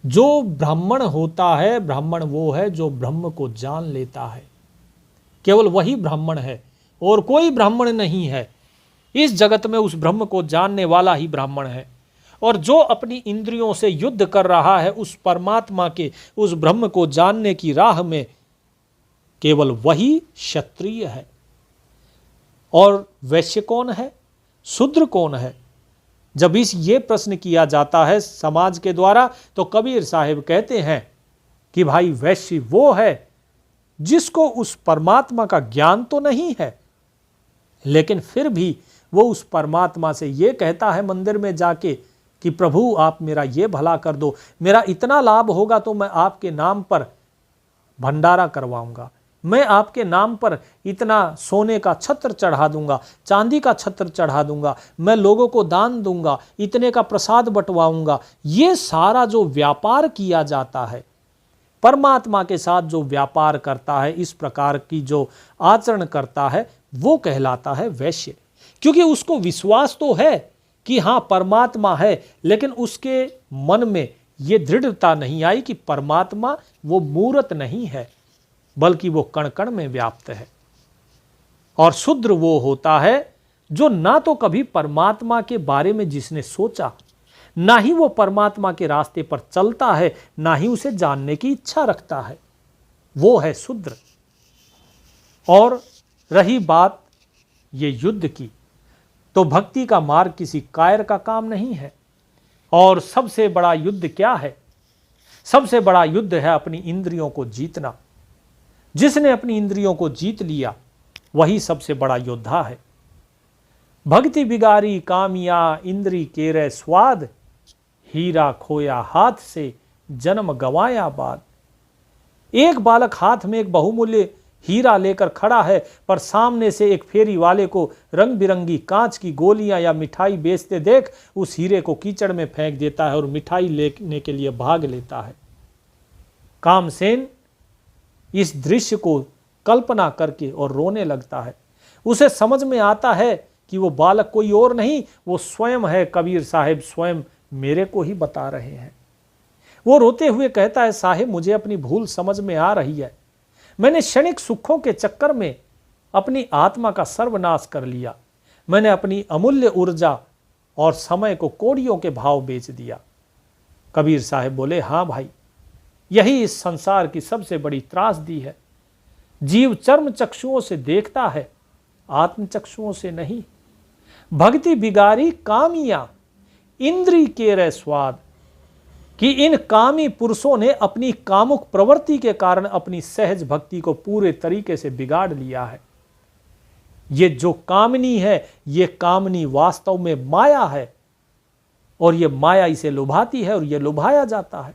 जो ब्राह्मण होता है, ब्राह्मण वो है जो ब्रह्म को जान लेता है। केवल वही ब्राह्मण है और कोई ब्राह्मण नहीं है। इस जगत में उस ब्रह्म को जानने वाला ही ब्राह्मण है। और जो अपनी इंद्रियों से युद्ध कर रहा है उस परमात्मा के, उस ब्रह्म को जानने की राह में, केवल वही क्षत्रिय है। और वैश्य कौन है? शूद्र कौन है? जब ये प्रश्न किया जाता है समाज के द्वारा, तो कबीर साहिब कहते हैं कि भाई वैश्य वो है जिसको उस परमात्मा का ज्ञान तो नहीं है, लेकिन फिर भी वो उस परमात्मा से ये कहता है मंदिर में जाके कि प्रभु आप मेरा ये भला कर दो, मेरा इतना लाभ होगा तो मैं आपके नाम पर भंडारा करवाऊंगा, मैं आपके नाम पर इतना सोने का छत्र चढ़ा दूंगा, चांदी का छत्र चढ़ा दूंगा, मैं लोगों को दान दूंगा, इतने का प्रसाद बंटवाऊंगा। ये सारा जो व्यापार किया जाता है, परमात्मा के साथ जो व्यापार करता है, इस प्रकार की जो आचरण करता है, वो कहलाता है वैश्य। क्योंकि उसको विश्वास तो है कि हाँ परमात्मा है, लेकिन उसके मन में ये दृढ़ता नहीं आई कि परमात्मा वो मूर्त नहीं है, बल्कि वो कण कण में व्याप्त है। और शूद्र वो होता है जो ना तो कभी परमात्मा के बारे में जिसने सोचा, ना ही वो परमात्मा के रास्ते पर चलता है, ना ही उसे जानने की इच्छा रखता है, वो है शूद्र। और रही बात ये युद्ध की, तो भक्ति का मार्ग किसी कायर का काम नहीं है। और सबसे बड़ा युद्ध क्या है? सबसे बड़ा युद्ध है अपनी इंद्रियों को जीतना। जिसने अपनी इंद्रियों को जीत लिया वही सबसे बड़ा योद्धा है। भक्ति बिगारी कामिया इंद्री केरे स्वाद, हीरा खोया हाथ से जन्म गंवाया बाद। एक बालक हाथ में एक बहुमूल्य हीरा लेकर खड़ा है, पर सामने से एक फेरी वाले को रंग बिरंगी कांच की गोलियां या मिठाई बेचते देख उस हीरे को कीचड़ में फेंक देता है और मिठाई लेने के लिए भाग लेता है। कामसेन इस दृश्य को कल्पना करके और रोने लगता है। उसे समझ में आता है कि वो बालक कोई और नहीं, वो स्वयं है। कबीर साहिब स्वयं मेरे को ही बता रहे हैं। वो रोते हुए कहता है, साहिब मुझे अपनी भूल समझ में आ रही है। मैंने क्षणिक सुखों के चक्कर में अपनी आत्मा का सर्वनाश कर लिया। मैंने अपनी अमूल्य ऊर्जा और समय को कौड़ियों के भाव बेच दिया। कबीर साहिब बोले, हाँ भाई, यही इस संसार की सबसे बड़ी त्रासदी है। जीव चर्म चक्षुओं से देखता है, आत्म चक्षुओं से नहीं। भक्ति बिगारी कामिया, इंद्री केरे स्वाद, कि इन कामी पुरुषों ने अपनी कामुक प्रवृत्ति के कारण अपनी सहज भक्ति को पूरे तरीके से बिगाड़ लिया है। ये जो कामनी है, ये कामनी वास्तव में माया है, और ये माया इसे लुभाती है और ये लुभाया जाता है।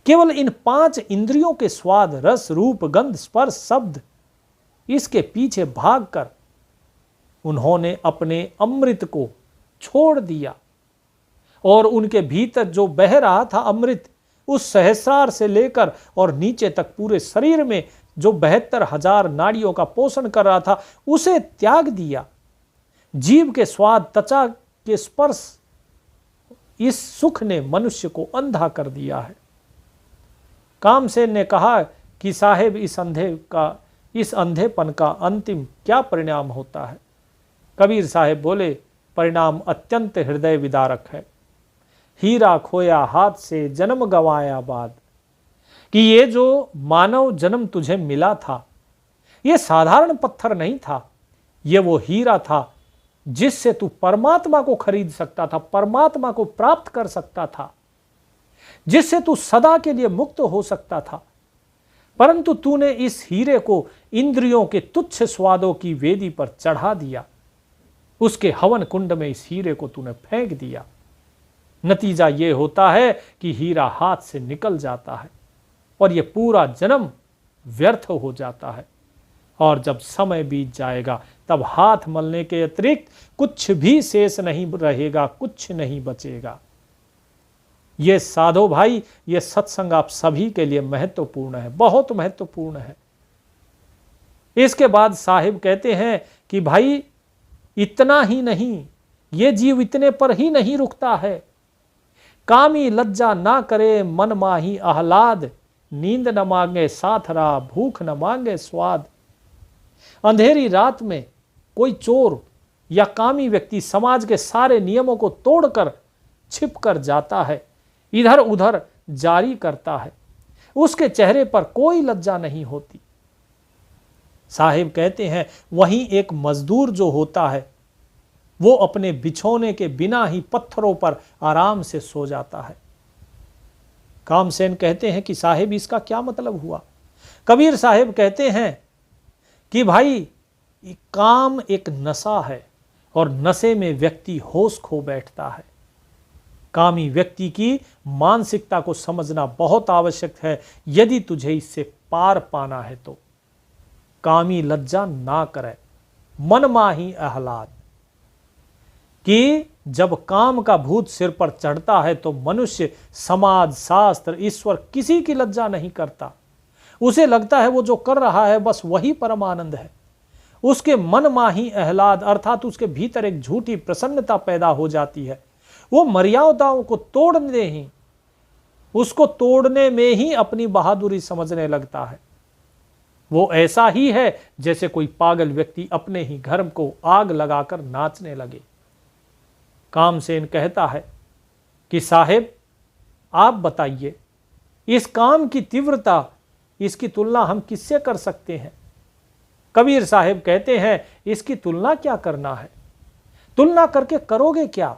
केवल इन 5 इंद्रियों के स्वाद, रस, रूप, गंध, स्पर्श, शब्द, इसके पीछे भागकर उन्होंने अपने अमृत को छोड़ दिया, और उनके भीतर जो बह रहा था अमृत, उस सहस्रार से लेकर और नीचे तक पूरे शरीर में जो 72,000 नाड़ियों का पोषण कर रहा था, उसे त्याग दिया। जीव के स्वाद, त्वचा के स्पर्श, इस सुख ने मनुष्य को अंधा कर दिया है। कामसेन ने कहा कि साहेब, इस अंधेपन का अंतिम क्या परिणाम होता है? कबीर साहेब बोले, परिणाम अत्यंत हृदय विदारक है। हीरा खोया हाथ से जन्म गंवाया बाद, कि ये जो मानव जन्म तुझे मिला था, ये साधारण पत्थर नहीं था, ये वो हीरा था जिससे तू परमात्मा को खरीद सकता था, परमात्मा को प्राप्त कर सकता था, जिससे तू सदा के लिए मुक्त हो सकता था। परंतु तूने इस हीरे को इंद्रियों के तुच्छ स्वादों की वेदी पर चढ़ा दिया, उसके हवन कुंड में इस हीरे को तूने फेंक दिया। नतीजा यह होता है कि हीरा हाथ से निकल जाता है और यह पूरा जन्म व्यर्थ हो जाता है, और जब समय बीत जाएगा तब हाथ मलने के अतिरिक्त कुछ भी शेष नहीं रहेगा, कुछ नहीं बचेगा। यह साधो भाई, यह सत्संग आप सभी के लिए महत्वपूर्ण है, बहुत महत्वपूर्ण है। इसके बाद साहिब कहते हैं कि भाई इतना ही नहीं, ये जीव इतने पर ही नहीं रुकता है। कामी लज्जा ना करे मन माही आह्लाद, नींद न मांगे साथरा, भूख न मांगे स्वाद। अंधेरी रात में कोई चोर या कामी व्यक्ति समाज के सारे नियमों को तोड़कर छिप कर जाता है, इधर उधर जारी करता है, उसके चेहरे पर कोई लज्जा नहीं होती। साहिब कहते हैं वहीं एक मजदूर जो होता है, वो अपने बिछोने के बिना ही पत्थरों पर आराम से सो जाता है। कामसेन कहते हैं कि साहिब इसका क्या मतलब हुआ? कबीर साहिब कहते हैं कि भाई काम एक नशा है, और नशे में व्यक्ति होश खो बैठता है। कामी व्यक्ति की मानसिकता को समझना बहुत आवश्यक है यदि तुझे इससे पार पाना है तो। कामी लज्जा ना करे, मन माही आह्लाद, कि जब काम का भूत सिर पर चढ़ता है तो मनुष्य समाज, शास्त्र, ईश्वर किसी की लज्जा नहीं करता। उसे लगता है वो जो कर रहा है बस वही परमानंद है। उसके मन माही आह्लाद अर्थात उसके भीतर एक झूठी प्रसन्नता पैदा हो जाती है। वो मर्यादाओं को उसको तोड़ने में ही अपनी बहादुरी समझने लगता है। वो ऐसा ही है जैसे कोई पागल व्यक्ति अपने ही घर को आग लगाकर नाचने लगे। कामसेन कहता है कि साहेब आप बताइए, इस काम की तीव्रता, इसकी तुलना हम किससे कर सकते हैं? कबीर साहिब कहते हैं इसकी तुलना क्या करना है, तुलना करके करोगे क्या?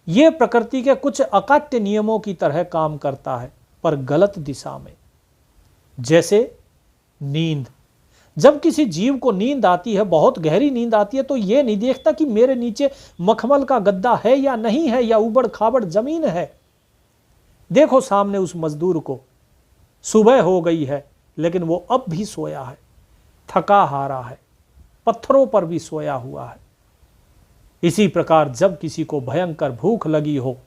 यह प्रकृति के कुछ अकाट्य नियमों की तरह काम करता है, पर गलत दिशा में। जैसे नींद, जब किसी जीव को नींद आती है, बहुत गहरी नींद आती है, तो यह नहीं देखता कि मेरे नीचे मखमल का गद्दा है या नहीं है, या उबड़ खाबड़ जमीन है। देखो सामने उस मजदूर को, सुबह हो गई है लेकिन वो अब भी सोया है, थका हारा है, पत्थरों पर भी सोया हुआ है। इसी प्रकार जब किसी को भयंकर भूख लगी हो,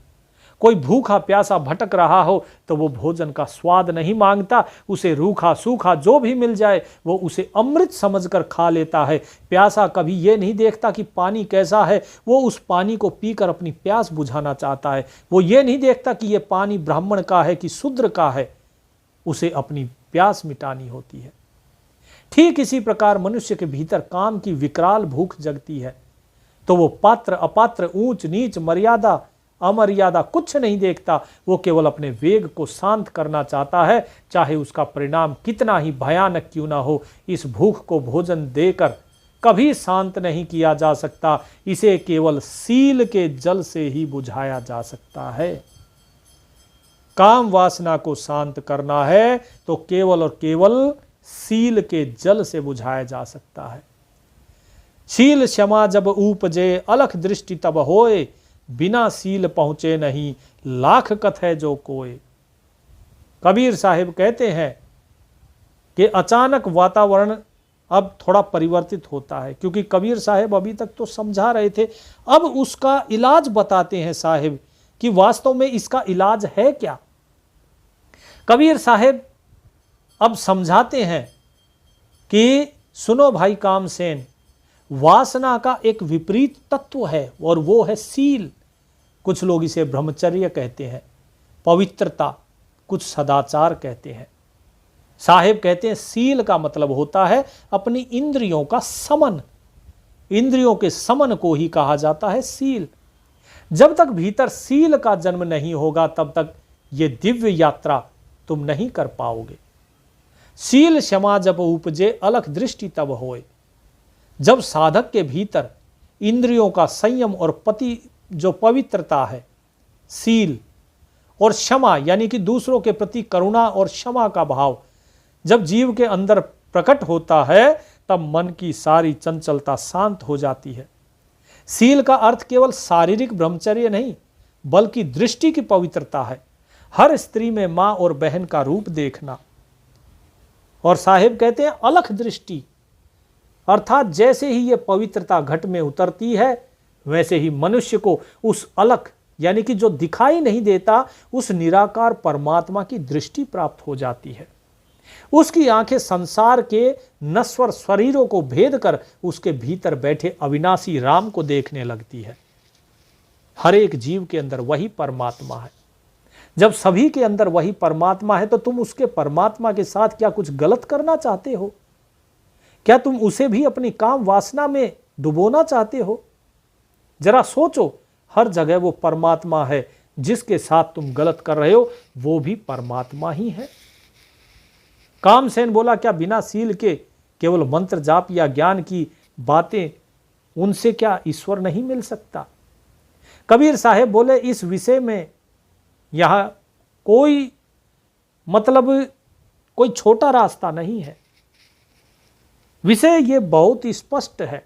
कोई भूखा प्यासा भटक रहा हो, तो वो भोजन का स्वाद नहीं मांगता, उसे रूखा सूखा जो भी मिल जाए वो उसे अमृत समझकर खा लेता है। प्यासा कभी ये नहीं देखता कि पानी कैसा है, वो उस पानी को पीकर अपनी प्यास बुझाना चाहता है। वो ये नहीं देखता कि ये पानी ब्राह्मण का है कि शूद्र का है, उसे अपनी प्यास मिटानी होती है। ठीक इसी प्रकार मनुष्य के भीतर काम की विकराल भूख जगती है, तो वो पात्र अपात्र, ऊंच नीच, मर्यादा अमर्यादा कुछ नहीं देखता। वो केवल अपने वेग को शांत करना चाहता है, चाहे उसका परिणाम कितना ही भयानक क्यों ना हो। इस भूख को भोजन देकर कभी शांत नहीं किया जा सकता, इसे केवल सील के जल से ही बुझाया जा सकता है। काम वासना को शांत करना है तो केवल और केवल सील के जल से बुझाया जा सकता है। शील क्षमा जब उपजे अलख दृष्टि तब होए, बिना सील पहुंचे नहीं लाख कथै जो कोय। कबीर साहिब कहते हैं कि अचानक वातावरण अब थोड़ा परिवर्तित होता है, क्योंकि कबीर साहिब अभी तक तो समझा रहे थे, अब उसका इलाज बताते हैं साहिब कि वास्तव में इसका इलाज है क्या। कबीर साहिब अब समझाते हैं कि सुनो भाई कामसेन, वासना का एक विपरीत तत्व है और वो है सील। कुछ लोग इसे ब्रह्मचर्य कहते हैं, पवित्रता, कुछ सदाचार कहते हैं। साहिब कहते हैं सील का मतलब होता है अपनी इंद्रियों का समन। इंद्रियों के समन को ही कहा जाता है सील। जब तक भीतर सील का जन्म नहीं होगा तब तक ये दिव्य यात्रा तुम नहीं कर पाओगे। सील क्षमा जब उपजे अलख दृष्टि तब होए। जब साधक के भीतर इंद्रियों का संयम और जो पवित्रता है, सील और क्षमा यानी कि दूसरों के प्रति करुणा और क्षमा का भाव जब जीव के अंदर प्रकट होता है, तब मन की सारी चंचलता शांत हो जाती है। सील का अर्थ केवल शारीरिक ब्रह्मचर्य नहीं, बल्कि दृष्टि की पवित्रता है। हर स्त्री में मां और बहन का रूप देखना। और साहिब कहते हैं अलख दृष्टि, अर्थात जैसे ही ये पवित्रता घट में उतरती है, वैसे ही मनुष्य को उस अलख यानी कि जो दिखाई नहीं देता उस निराकार परमात्मा की दृष्टि प्राप्त हो जाती है। उसकी आंखें संसार के नश्वर शरीरों को भेद कर उसके भीतर बैठे अविनाशी राम को देखने लगती है। हर एक जीव के अंदर वही परमात्मा है। जब सभी के अंदर वही परमात्मा है तो तुम उसके परमात्मा के साथ क्या कुछ गलत करना चाहते हो? क्या तुम उसे भी अपनी काम वासना में डुबोना चाहते हो? जरा सोचो, हर जगह वो परमात्मा है। जिसके साथ तुम गलत कर रहे हो वो भी परमात्मा ही है। कामसेन बोला, क्या बिना सील के केवल मंत्र जाप या ज्ञान की बातें, उनसे क्या ईश्वर नहीं मिल सकता? कबीर साहब बोले, इस विषय में यहां कोई छोटा रास्ता नहीं है। विषय ये बहुत स्पष्ट है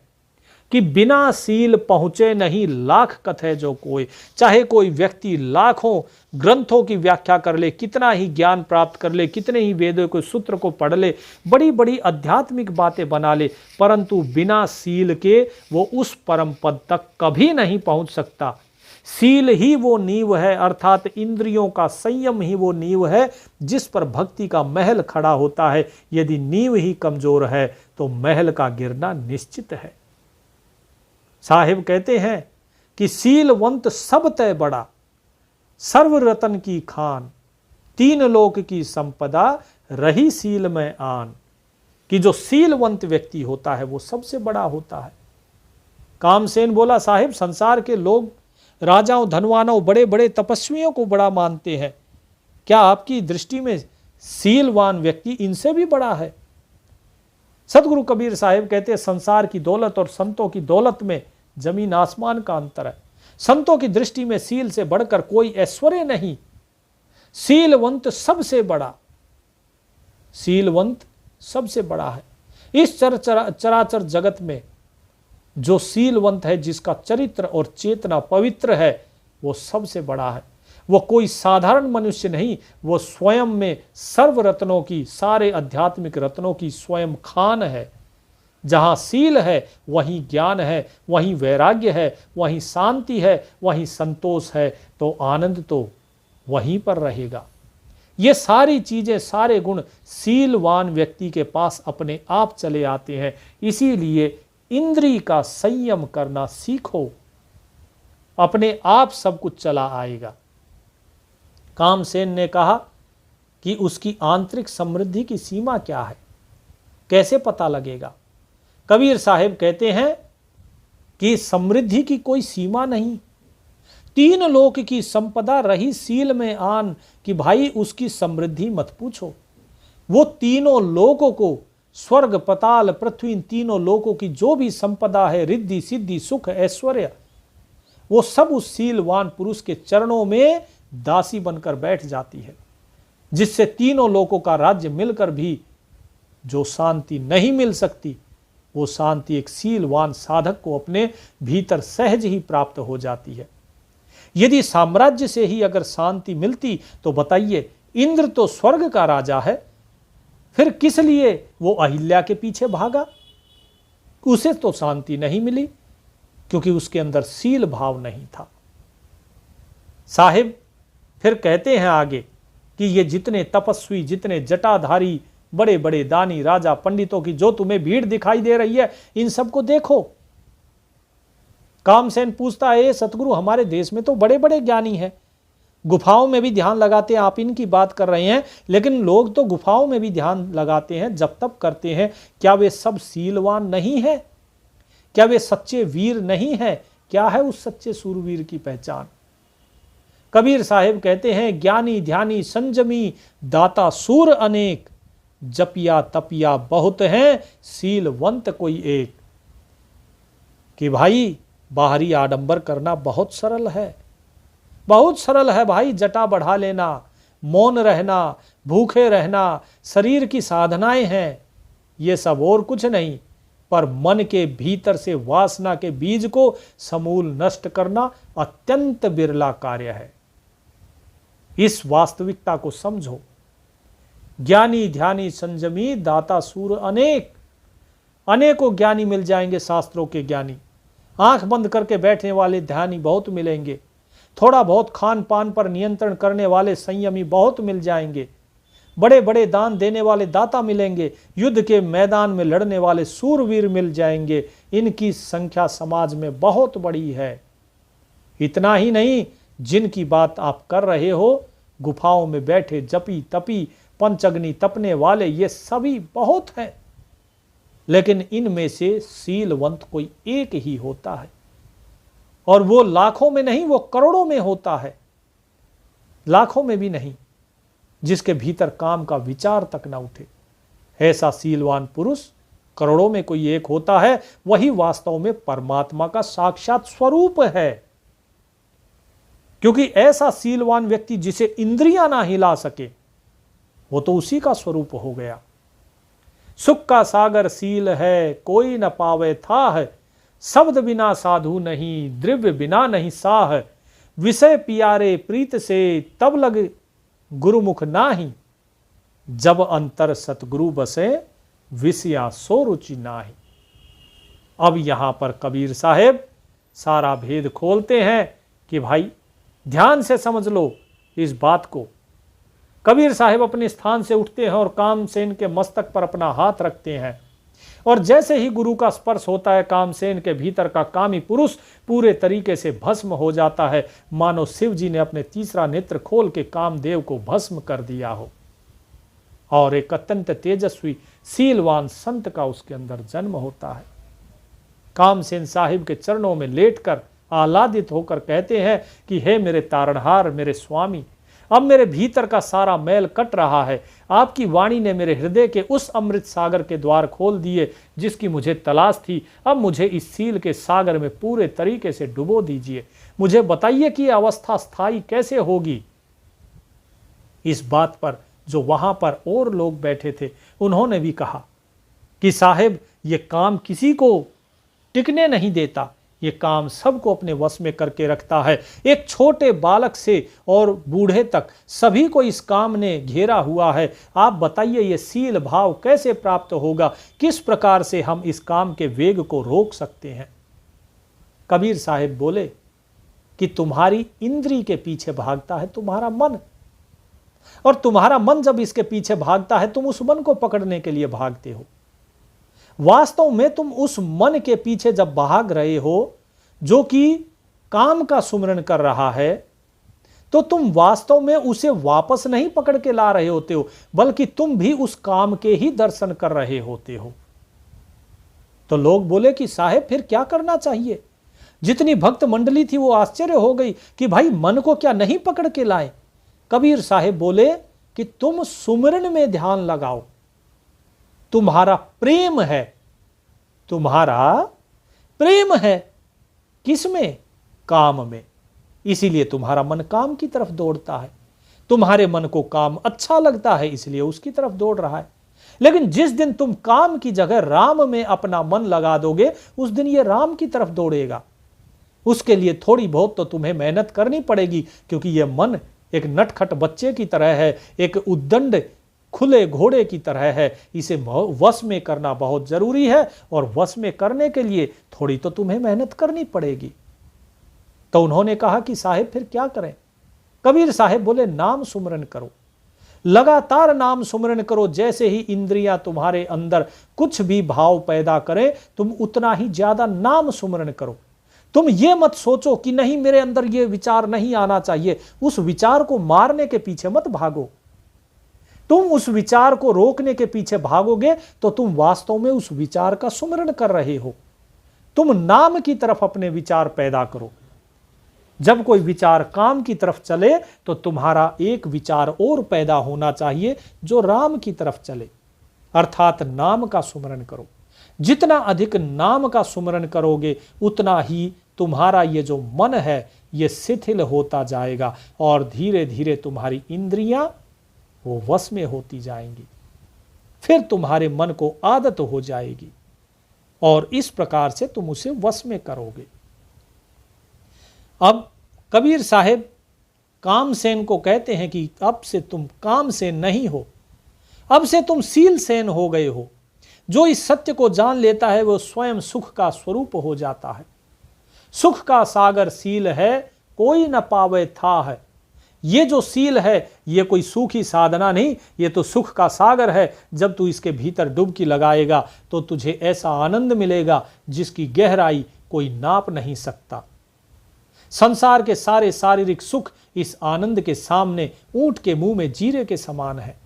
कि बिना सील पहुंचे नहीं लाख कथै जो कोई। चाहे कोई व्यक्ति लाखों ग्रंथों की व्याख्या कर ले, कितना ही ज्ञान प्राप्त कर ले, कितने ही वेदों के सूत्र को पढ़ ले, बड़ी बड़ी आध्यात्मिक बातें बना ले, परंतु बिना सील के वो उस परम पद तक कभी नहीं पहुंच सकता। सील ही वो नींव है, अर्थात इंद्रियों का संयम ही वो नींव है जिस पर भक्ति का महल खड़ा होता है। यदि नींव ही कमजोर है तो महल का गिरना निश्चित है। साहिब कहते हैं कि सीलवंत सब तय बड़ा, सर्व रतन की खान, तीन लोक की संपदा रही सील में आन। कि जो सीलवंत व्यक्ति होता है वो सबसे बड़ा होता है। कामसेन बोला, साहिब संसार के लोग राजाओं, धनवानों, बड़े बड़े तपस्वियों को बड़ा मानते हैं। क्या आपकी दृष्टि में सीलवान व्यक्ति इनसे भी बड़ा है? सदगुरु कबीर साहिब कहते हैं, संसार की दौलत और संतों की दौलत में जमीन आसमान का अंतर है। संतों की दृष्टि में सील से बढ़कर कोई ऐश्वर्य नहीं। सीलवंत सबसे बड़ा, सीलवंत सबसे बड़ा है। इस चराचर जगत में जो सीलवंत है, जिसका चरित्र और चेतना पवित्र है, वो सबसे बड़ा है। वो कोई साधारण मनुष्य नहीं, वो स्वयं में सर्व रत्नों की, सारे आध्यात्मिक रत्नों की स्वयं खान है। जहाँ सील है वहीं ज्ञान है, वहीं वैराग्य है, वहीं शांति है, वहीं संतोष है, तो आनंद तो वहीं पर रहेगा। ये सारी चीज़ें, सारे गुण सीलवान व्यक्ति के पास अपने आप चले आते हैं। इसीलिए इंद्रिय का संयम करना सीखो, अपने आप सब कुछ चला आएगा। कामसेन ने कहा कि उसकी आंतरिक समृद्धि की सीमा क्या है, कैसे पता लगेगा? कबीर साहिब कहते हैं कि समृद्धि की कोई सीमा नहीं। तीन लोक की संपदा रही सील में आन। कि भाई उसकी समृद्धि मत पूछो, वो तीनों लोकों को स्वर्ग पताल पृथ्वी इन तीनों लोकों की जो भी संपदा है, रिद्धि सिद्धि सुख ऐश्वर्य, वो सब उस सीलवान पुरुष के चरणों में दासी बनकर बैठ जाती है, जिससे तीनों लोकों का राज्य मिलकर भी जो शांति नहीं मिल सकती, वो शांति एक सीलवान साधक को अपने भीतर सहज ही प्राप्त हो जाती है। यदि साम्राज्य से ही अगर शांति मिलती तो बताइए, इंद्र तो स्वर्ग का राजा है, फिर किस लिए वो अहिल्या के पीछे भागा? उसे तो शांति नहीं मिली क्योंकि उसके अंदर सील भाव नहीं था। साहिब फिर कहते हैं आगे कि ये जितने तपस्वी, जितने जटाधारी, बड़े बड़े दानी, राजा, पंडितों की जो तुम्हें भीड़ दिखाई दे रही है, इन सबको देखो। कामसेन पूछता है, सतगुरु हमारे देश में तो बड़े बड़े ज्ञानी हैं, गुफाओं में भी ध्यान लगाते हैं, आप इनकी बात कर रहे हैं, लेकिन लोग तो गुफाओं में भी ध्यान लगाते हैं, जब तब करते हैं, क्या वे सब सीलवान नहीं है? क्या वे सच्चे वीर नहीं है? क्या है उस सच्चे सूरवीर की पहचान? कबीर साहिब कहते हैं, ज्ञानी ध्यानी संजमी दाता सूर अनेक, जपिया तपिया बहुत हैं, सीलवंत कोई एक। कि भाई बाहरी आडंबर करना बहुत सरल है, बहुत सरल है भाई। जटा बढ़ा लेना, मौन रहना, भूखे रहना, शरीर की साधनाएं हैं, ये सब और कुछ नहीं। पर मन के भीतर से वासना के बीज को समूल नष्ट करना अत्यंत बिरला कार्य है। इस वास्तविकता को समझो। ज्ञानी ध्यानी संजमी दाता सूर अनेक, अनेकों ज्ञानी मिल जाएंगे, शास्त्रों के ज्ञानी। आंख बंद करके बैठने वाले ध्यानी बहुत मिलेंगे, थोड़ा बहुत खान पान पर नियंत्रण करने वाले संयमी बहुत मिल जाएंगे, बड़े बड़े दान देने वाले दाता मिलेंगे, युद्ध के मैदान में लड़ने वाले सूरवीर मिल जाएंगे। इनकी संख्या समाज में बहुत बड़ी है। इतना ही नहीं, जिनकी बात आप कर रहे हो, गुफाओं में बैठे जपी तपी पंचअग्नि तपने वाले, ये सभी बहुत हैं, लेकिन इनमें से सीलवंत कोई एक ही होता है, और वो लाखों में नहीं, वो करोड़ों में होता है, लाखों में भी नहीं, जिसके भीतर काम का विचार तक न उठे। ऐसा सीलवान पुरुष करोड़ों में कोई एक होता है, वही वास्तव में परमात्मा का साक्षात स्वरूप है। क्योंकि ऐसा सीलवान व्यक्ति जिसे इंद्रियां ना हिला सके, वो तो उसी का स्वरूप हो गया। सुख का सागर सील है, कोई न पावे थाह, शब्द बिना साधु नहीं, द्रव्य बिना नहीं साह, विषय पियारे प्रीत से, तब लग गुरुमुख नाही, जब अंतर सतगुरु बसे, विषया सो रुचि नाही। अब यहां पर कबीर साहेब सारा भेद खोलते हैं कि भाई ध्यान से समझ लो इस बात को। कबीर साहिब अपने स्थान से उठते हैं और कामसेन के मस्तक पर अपना हाथ रखते हैं, और जैसे ही गुरु का स्पर्श होता है, कामसेन के भीतर का कामी पुरुष पूरे तरीके से भस्म हो जाता है, मानो शिव जी ने अपने तीसरा नेत्र खोल के कामदेव को भस्म कर दिया हो, और एक अत्यंत तेजस्वी सीलवान संत का उसके अंदर जन्म होता है। कामसेन साहिब के चरणों में लेटकर आह्लादित होकर कहते हैं कि हे मेरे तारणहार, मेरे स्वामी, अब मेरे भीतर का सारा मैल कट रहा है। आपकी वाणी ने मेरे हृदय के उस अमृत सागर के द्वार खोल दिए जिसकी मुझे तलाश थी। अब मुझे इस सील के सागर में पूरे तरीके से डुबो दीजिए। मुझे बताइए कि यह अवस्था स्थायी कैसे होगी। इस बात पर जो वहां पर और लोग बैठे थे, उन्होंने भी कहा कि साहेब, ये काम किसी को टिकने नहीं देता, ये काम सबको अपने वश में करके रखता है। एक छोटे बालक से और बूढ़े तक सभी को इस काम ने घेरा हुआ है। आप बताइए ये सील भाव कैसे प्राप्त होगा, किस प्रकार से हम इस काम के वेग को रोक सकते हैं। कबीर साहिब बोले कि तुम्हारी इंद्री के पीछे भागता है तुम्हारा मन, और तुम्हारा मन जब इसके पीछे भागता है, तुम उस मन को पकड़ने के लिए भागते हो। वास्तव में तुम उस मन के पीछे जब भाग रहे हो जो कि काम का सुमिरन कर रहा है, तो तुम वास्तव में उसे वापस नहीं पकड़ के ला रहे होते हो, बल्कि तुम भी उस काम के ही दर्शन कर रहे होते हो। तो लोग बोले कि साहेब फिर क्या करना चाहिए। जितनी भक्त मंडली थी वो आश्चर्य हो गई कि भाई मन को क्या नहीं पकड़ के लाए। कबीर साहेब बोले कि तुम सुमिरन में ध्यान लगाओ, तुम्हारा प्रेम है, तुम्हारा प्रेम है किसमें? काम में। इसीलिए तुम्हारा मन काम की तरफ दौड़ता है। तुम्हारे मन को काम अच्छा लगता है, इसलिए उसकी तरफ दौड़ रहा है। लेकिन जिस दिन तुम काम की जगह राम में अपना मन लगा दोगे, उस दिन ये राम की तरफ दौड़ेगा। उसके लिए थोड़ी बहुत तो तुम्हें मेहनत करनी पड़ेगी, क्योंकि यह मन एक नटखट बच्चे की तरह है, एक उद्दंड खुले घोड़े की तरह है। इसे वश में करना बहुत जरूरी है, और वश में करने के लिए थोड़ी तो तुम्हें मेहनत करनी पड़ेगी। तो उन्होंने कहा कि साहेब फिर क्या करें? कबीर साहेब बोले, नाम सुमरन करो, लगातार नाम सुमरन करो। जैसे ही इंद्रियां तुम्हारे अंदर कुछ भी भाव पैदा करें, तुम उतना ही ज्यादा नाम सुमरन करो। तुम ये मत सोचो कि नहीं मेरे अंदर ये विचार नहीं आना चाहिए। उस विचार को मारने के पीछे मत भागो। तुम उस विचार को रोकने के पीछे भागोगे तो तुम वास्तव में उस विचार का सुमरन कर रहे हो। तुम नाम की तरफ अपने विचार पैदा करो। जब कोई विचार काम की तरफ चले तो तुम्हारा एक विचार और पैदा होना चाहिए जो राम की तरफ चले, अर्थात नाम का सुमरन करो। जितना अधिक नाम का सुमरन करोगे, उतना ही तुम्हारा ये जो मन है ये शिथिल होता जाएगा, और धीरे धीरे तुम्हारी इंद्रियां वो वश में होती जाएंगी। फिर तुम्हारे मन को आदत हो जाएगी, और इस प्रकार से तुम उसे वश में करोगे। अब कबीर साहेब कामसेन को कहते हैं कि अब से तुम कामसेन नहीं हो, अब से तुम शीलसेन हो गए हो। जो इस सत्य को जान लेता है वो स्वयं सुख का स्वरूप हो जाता है। सुख का सागर शील है, कोई न पावे था है। ये जो शील है ये कोई सूखी साधना नहीं, ये तो सुख का सागर है। जब तू इसके भीतर डुबकी लगाएगा तो तुझे ऐसा आनंद मिलेगा जिसकी गहराई कोई नाप नहीं सकता। संसार के सारे शारीरिक सुख इस आनंद के सामने ऊंट के मुंह में जीरे के समान है।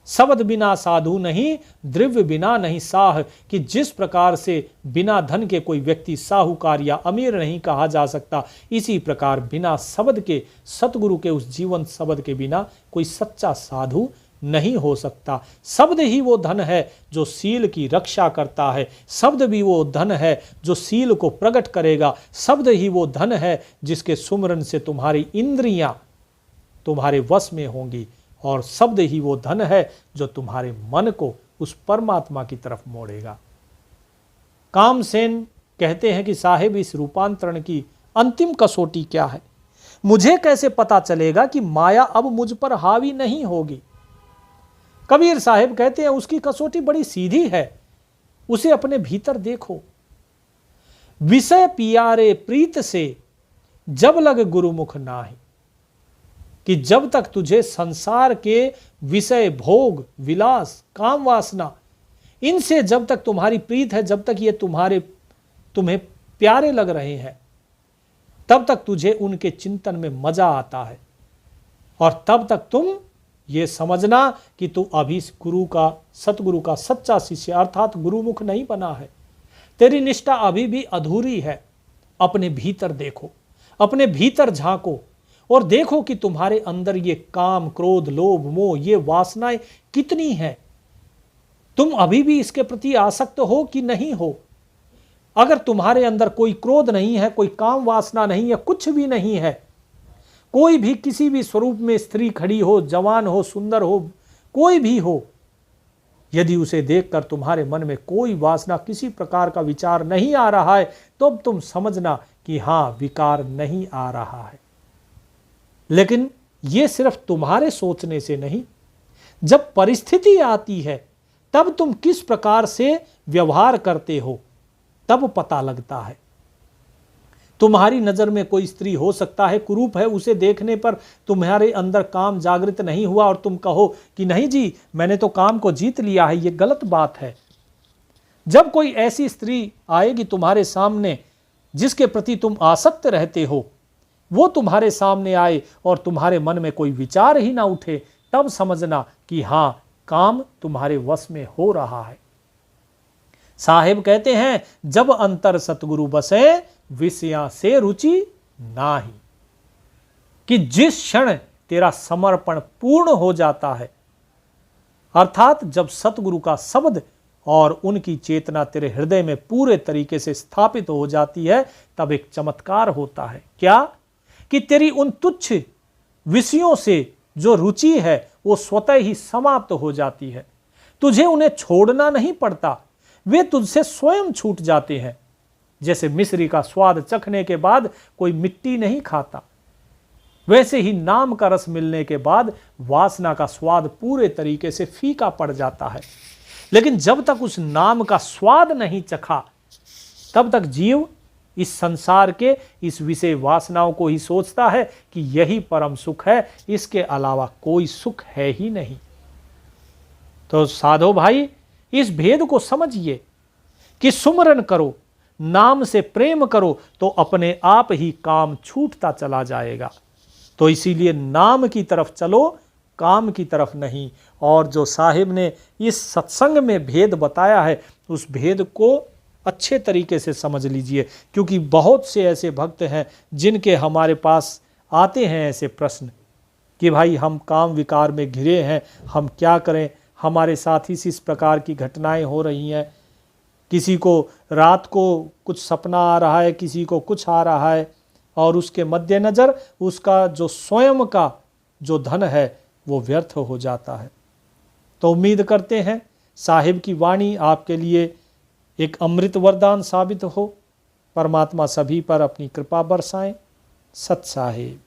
शब्द बिना साधु नहीं, द्रव्य बिना नहीं साह, कि जिस प्रकार से बिना धन के कोई व्यक्ति साहूकार या अमीर नहीं कहा जा सकता, इसी प्रकार बिना शब्द के, सतगुरु के उस जीवंत शब्द के बिना कोई सच्चा साधु नहीं हो सकता। शब्द ही वो धन है जो शील की रक्षा करता है। शब्द भी वो धन है जो शील को प्रकट करेगा। शब्द ही वो धन है जिसके सुमरन से तुम्हारी इंद्रियां तुम्हारे वश में होंगी, और शब्द ही वो धन है जो तुम्हारे मन को उस परमात्मा की तरफ मोड़ेगा। कामसेन कहते हैं कि साहेब इस रूपांतरण की अंतिम कसौटी क्या है? मुझे कैसे पता चलेगा कि माया अब मुझ पर हावी नहीं होगी? कबीर साहेब कहते हैं उसकी कसौटी बड़ी सीधी है, उसे अपने भीतर देखो। विषय पियारे प्रीत से जब लग गुरुमुख नाही, कि जब तक तुझे संसार के विषय, भोग, विलास, काम वासना, इनसे जब तक तुम्हारी प्रीत है, जब तक ये तुम्हें प्यारे लग रहे हैं, तब तक तुझे उनके चिंतन में मजा आता है। और तब तक तुम ये समझना कि तू अभी गुरु का, सतगुरु का सच्चा शिष्य अर्थात गुरुमुख नहीं बना है। तेरी निष्ठा अभी भी अधूरी है। अपने भीतर देखो, अपने भीतर झांको और देखो कि तुम्हारे अंदर ये काम, क्रोध, लोभ, मोह, ये वासनाएं कितनी हैं। तुम अभी भी इसके प्रति आसक्त हो कि नहीं हो? अगर तुम्हारे अंदर कोई क्रोध नहीं है, कोई काम वासना नहीं है, कुछ भी नहीं है, कोई भी किसी भी स्वरूप में स्त्री खड़ी हो, जवान हो, सुंदर हो, कोई भी हो, यदि उसे देखकर तुम्हारे मन में कोई वासना, किसी प्रकार का विचार नहीं आ रहा है, तो तुम समझना कि हां, विकार नहीं आ रहा है। लेकिन यह सिर्फ तुम्हारे सोचने से नहीं, जब परिस्थिति आती है तब तुम किस प्रकार से व्यवहार करते हो तब पता लगता है। तुम्हारी नजर में कोई स्त्री हो सकता है कुरूप है, उसे देखने पर तुम्हारे अंदर काम जागृत नहीं हुआ और तुम कहो कि नहीं जी, मैंने तो काम को जीत लिया है। यह गलत बात है। जब कोई ऐसी स्त्री आएगी तुम्हारे सामने जिसके प्रति तुम आसक्त रहते हो, वो तुम्हारे सामने आए और तुम्हारे मन में कोई विचार ही ना उठे, तब समझना कि हां, काम तुम्हारे वश में हो रहा है। साहेब कहते हैं, जब अंतर सतगुरु बसे विषया से रुचि नाही, कि जिस क्षण तेरा समर्पण पूर्ण हो जाता है, अर्थात जब सतगुरु का शब्द और उनकी चेतना तेरे हृदय में पूरे तरीके से स्थापित हो जाती है, तब एक चमत्कार होता है। क्या? कि तेरी उन तुच्छ विषयों से जो रुचि है वो स्वतः ही समाप्त हो जाती है। तुझे उन्हें छोड़ना नहीं पड़ता, वे तुझसे स्वयं छूट जाते हैं। जैसे मिश्री का स्वाद चखने के बाद कोई मिट्टी नहीं खाता, वैसे ही नाम का रस मिलने के बाद वासना का स्वाद पूरे तरीके से फीका पड़ जाता है। लेकिन जब तक उस नाम का स्वाद नहीं चखा, तब तक जीव इस संसार के इस विषय वासनाओं को ही सोचता है कि यही परम सुख है, इसके अलावा कोई सुख है ही नहीं। तो साधो भाई, इस भेद को समझिए कि सुमरन करो, नाम से प्रेम करो, तो अपने आप ही काम छूटता चला जाएगा। तो इसीलिए नाम की तरफ चलो, काम की तरफ नहीं। और जो साहिब ने इस सत्संग में भेद बताया है, उस भेद को अच्छे तरीके से समझ लीजिए, क्योंकि बहुत से ऐसे भक्त हैं जिनके हमारे पास आते हैं ऐसे प्रश्न कि भाई हम काम विकार में घिरे हैं, हम क्या करें, हमारे साथ इस प्रकार की घटनाएं हो रही हैं, किसी को रात को कुछ सपना आ रहा है, किसी को कुछ आ रहा है, और उसके मद्देनज़र उसका जो स्वयं का जो धन है वो व्यर्थ हो जाता है। तो उम्मीद करते हैं साहिब की वाणी आपके लिए एक अमृत वरदान साबित हो। परमात्मा सभी पर अपनी कृपा बरसाएं। सत साहिब।